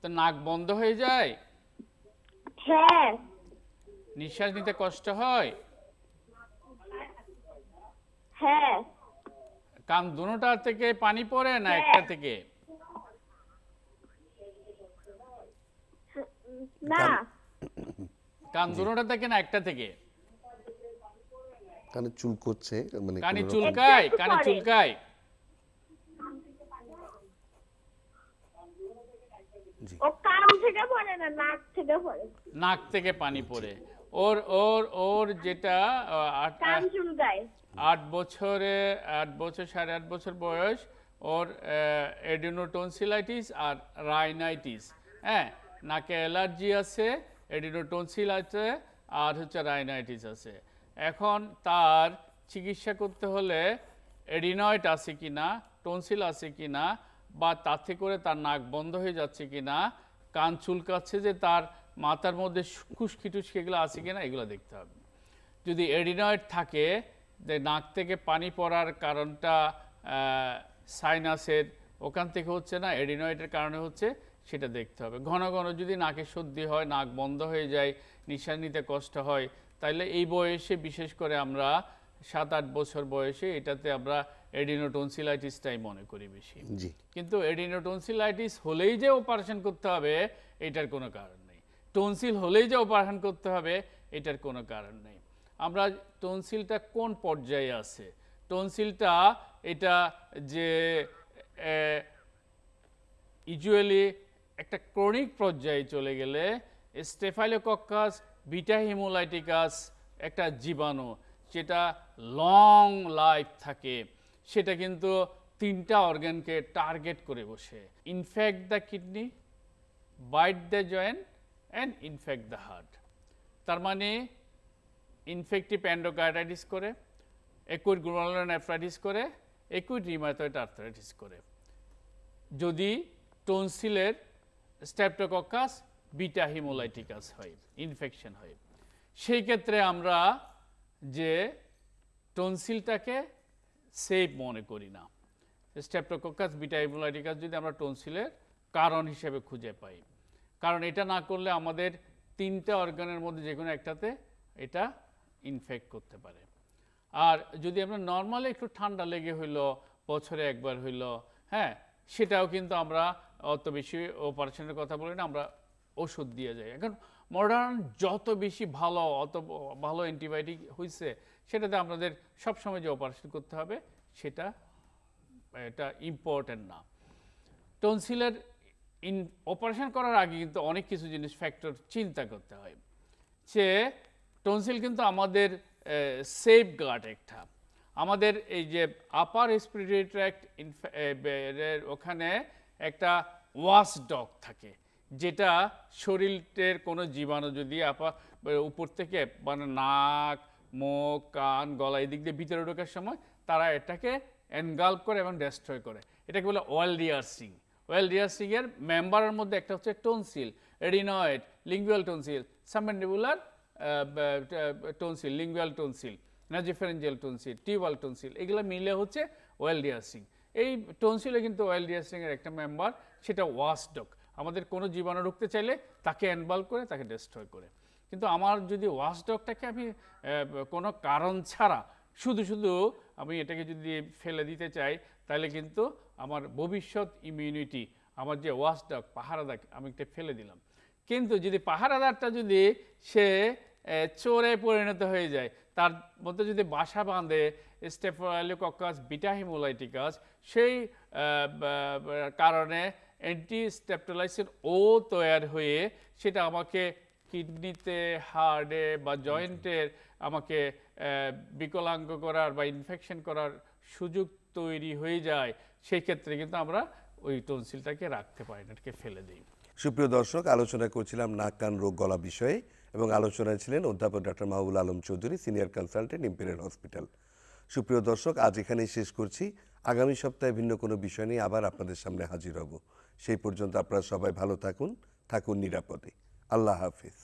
তো নাক বন্ধ হয়ে যায়? হ্যাঁ। নিঃশ্বাস নিতে কষ্ট হয়? হ্যাঁ। কান দুটোটা থেকে পানি পড়ে না একটা থেকে? না, কান দুটোটা থেকে না একটা থেকে? কানে চুল করছে, মানে কানে চুলকায়? কানে চুলকায়? ও কান থেকে পড়ে না, নাক থেকে পড়ে। নাক থেকে পানি পড়ে। ওর ওর ওর যেটা কান চুলকায়। 8 বছরে 8 বছর 8.5 বছর বয়স, ওর এডিনোটনসিলাইটিস আর রাইনাইটিস। হ্যাঁ, নাকে অ্যালার্জি আছে, এডিনোটনসিল আছে, আর হচ্ছে রাইনাইটিস আছে। এখন তার চিকিৎসা করতে হলে এডিনয়েড আছে কিনা, টনসিল আছে কিনা, বা তাতে করে তার নাক বন্ধ হয়ে যাচ্ছে কিনা, কান চুলকাচ্ছে যে তার মাথার মধ্যে খুশকি টুসকি এগুলো আছে কিনা এগুলো দেখতে হবে। যদি এডিনয়েড থাকে, যে নাক থেকে পানি পড়ার কারণটা সাইনাসের ওখান থেকে হচ্ছে না, এডিনয়েডের কারণে হচ্ছে, সেটা দেখতে হবে। ঘন ঘন যদি নাকে সর্দি হয়, নাক বন্ধ হয়ে যায়, নিঃশ্বাস নিতে কষ্ট হয়, তাহলে এই বয়সে বিশেষ করে আমরা 7-8 বছর বয়সে এটাতে আমরা এডিনোটনসিলাইটিসটাই মনে করি বেশি। কিন্তু এডিনোটনসিলাইটিস হলেই যে অপারেশন করতে হবে এটার কোনো কারণ নেই, টনসিল হলেই যে অপারেশন করতে হবে এটার কোনো কারণ নেই। আমরা টনসিলটা কোন পর্যায়ে আছে, টনসিলটা এটা যে ইউজুয়ালি একটা ক্রনিক পর্যায়ে চলে গেলে স্টেফাইলোকক্কাস বিটা হিমোলাইটিকাস একটা জীবাণু যেটা লং লাইফ থাকে, সেটা কিন্তু 3টা অর্গানকে টার্গেট করে বসে, infect the kidney, bite the joint and infect the heart. তার মানে ইনফেক্টিভ এন্ডোকার্ডাইটিস করে, একুইট গ্লোমেরুলোনেফ্রাইটিস করে, একুইট রিউমাটয়েড আর্থ্রাইটিস করে। যদি টনসিলের স্ট্রেপ্টোকক্কাস বিটা হিমোলাইটিকাস হয়, ইনফেকশন হয়, সেই ক্ষেত্রে আমরা যে টনসিলটাকে সেফ মনে করি না। স্ট্রেপ্টোকক্কাস বিটা হিমোলাইটিকাস যদি আমরা টনসিলের কারণ হিসেবে খুঁজে পাই, কারণ এটা না করলে আমাদের 3টা অর্গানের মধ্যে যে কোনো একটাতে এটা ইনফেক্ট করতে পারে। আর যদি আমরা নর্মালি একটু ঠান্ডা লেগে হইলো, বছরে একবার হইলো, হ্যাঁ, সেটাও কিন্তু আমরা অত বেশি অপারেশনের কথা বলি না, আমরা ওষুধ দিয়ে যাই। এখন মডার্ন যত বেশি ভালো, অত ভালো অ্যান্টিবায়োটিক হয়েছে, সেটাতে আমাদের সবসময় যে অপারেশন করতে হবে সেটা এটা ইম্পর্টেন্ট না। টনসিলের অপারেশন করার আগে কিন্তু অনেক কিছু জিনিস ফ্যাক্টর চিন্তা করতে হয়, যে টনসিল কিন্তু আমাদের সেফ গার্ড একটা। আমাদের এই যে আপার রেসপিরেটরি ট্র্যাক্ট ওখানে একটা ওয়াশ ডগ থাকে, যেটা শরীরের কোনো জীবাণু যদি উপর থেকে মানে নাক, মুখ, কান, গলা এদিক দিয়ে ভিতরে ঢোকার সময় তারা এটাকে এনগাল্প করে এবং ডেস্ট্রয় করে। এটাকে বলে ওয়েল রিহার্সিং। ওয়েল রিহার্সিংয়ের মেম্বারের মধ্যে একটা হচ্ছে tonsil, adenoid, lingual tonsil, submandibular tonsil, lingual tonsil, nasopharyngeal tonsil, tubal tonsil, এগুলো মিলে হচ্ছে ওয়েল রিহার্সিং। এই টনসিলে কিন্তু ওয়েল রিহার্সিংয়ের একটা মেম্বার, সেটা ওয়াশডগ। আমাদের কোনো জীবাণু ঢুকতে চাইলে তাকে এনভলভ করে, তাকে ডেস্ট্রয় করে। কিন্তু আমার যদি ওয়াশডগটাকে আমি কোনো কারণ ছাড়া শুধু শুধু আমি এটাকে যদি ফেলে দিতে চাই, তাহলে কিন্তু আমার ভবিষ্যৎ ইমিউনিটি, আমার যে ওয়াশডগ পাহারাদার, আমি এটা ফেলে দিলাম। কিন্তু যদি পাহারাদারটা যদি সে চোরে পরিণত হয়ে যায়, তার মধ্যে যদি বাসা বাঁধে স্টেফাইলোকক্কাস বিটা হিমোলাইটিকাস, সেই কারণে অ্যান্টিস্টেপটোলাইসিন ও তৈরি হয়ে সেটা আমাকে কিডনিতে, হার্টে বা জয়েন্টের আমাকে বিকলাঙ্গ করার বা ইনফেকশন করার সুযোগ তৈরি হয়ে যায়, সেই ক্ষেত্রে কিন্তু আমরা ওই টনসিলটাকে রাখতে পারি না, এটাকে ফেলে দিই। সুপ্রিয় দর্শক, আলোচনা করছিলাম নাক, কান, রোগ, গলা বিষয়ে, এবং আলোচনায় ছিলেন অধ্যাপক doctor Mahbubul Alam Chowdhury, senior consultant, imperial hospital. সুপ্রিয় দর্শক, আজ এখানেই শেষ করছি। আগামী সপ্তাহে ভিন্ন কোনো বিষয় নিয়ে আবার আপনাদের সামনে হাজির হব। সেই পর্যন্ত আপনারা সবাই ভালো থাকুন, থাকুন নিরাপদে। আল্লাহ হাফিজ।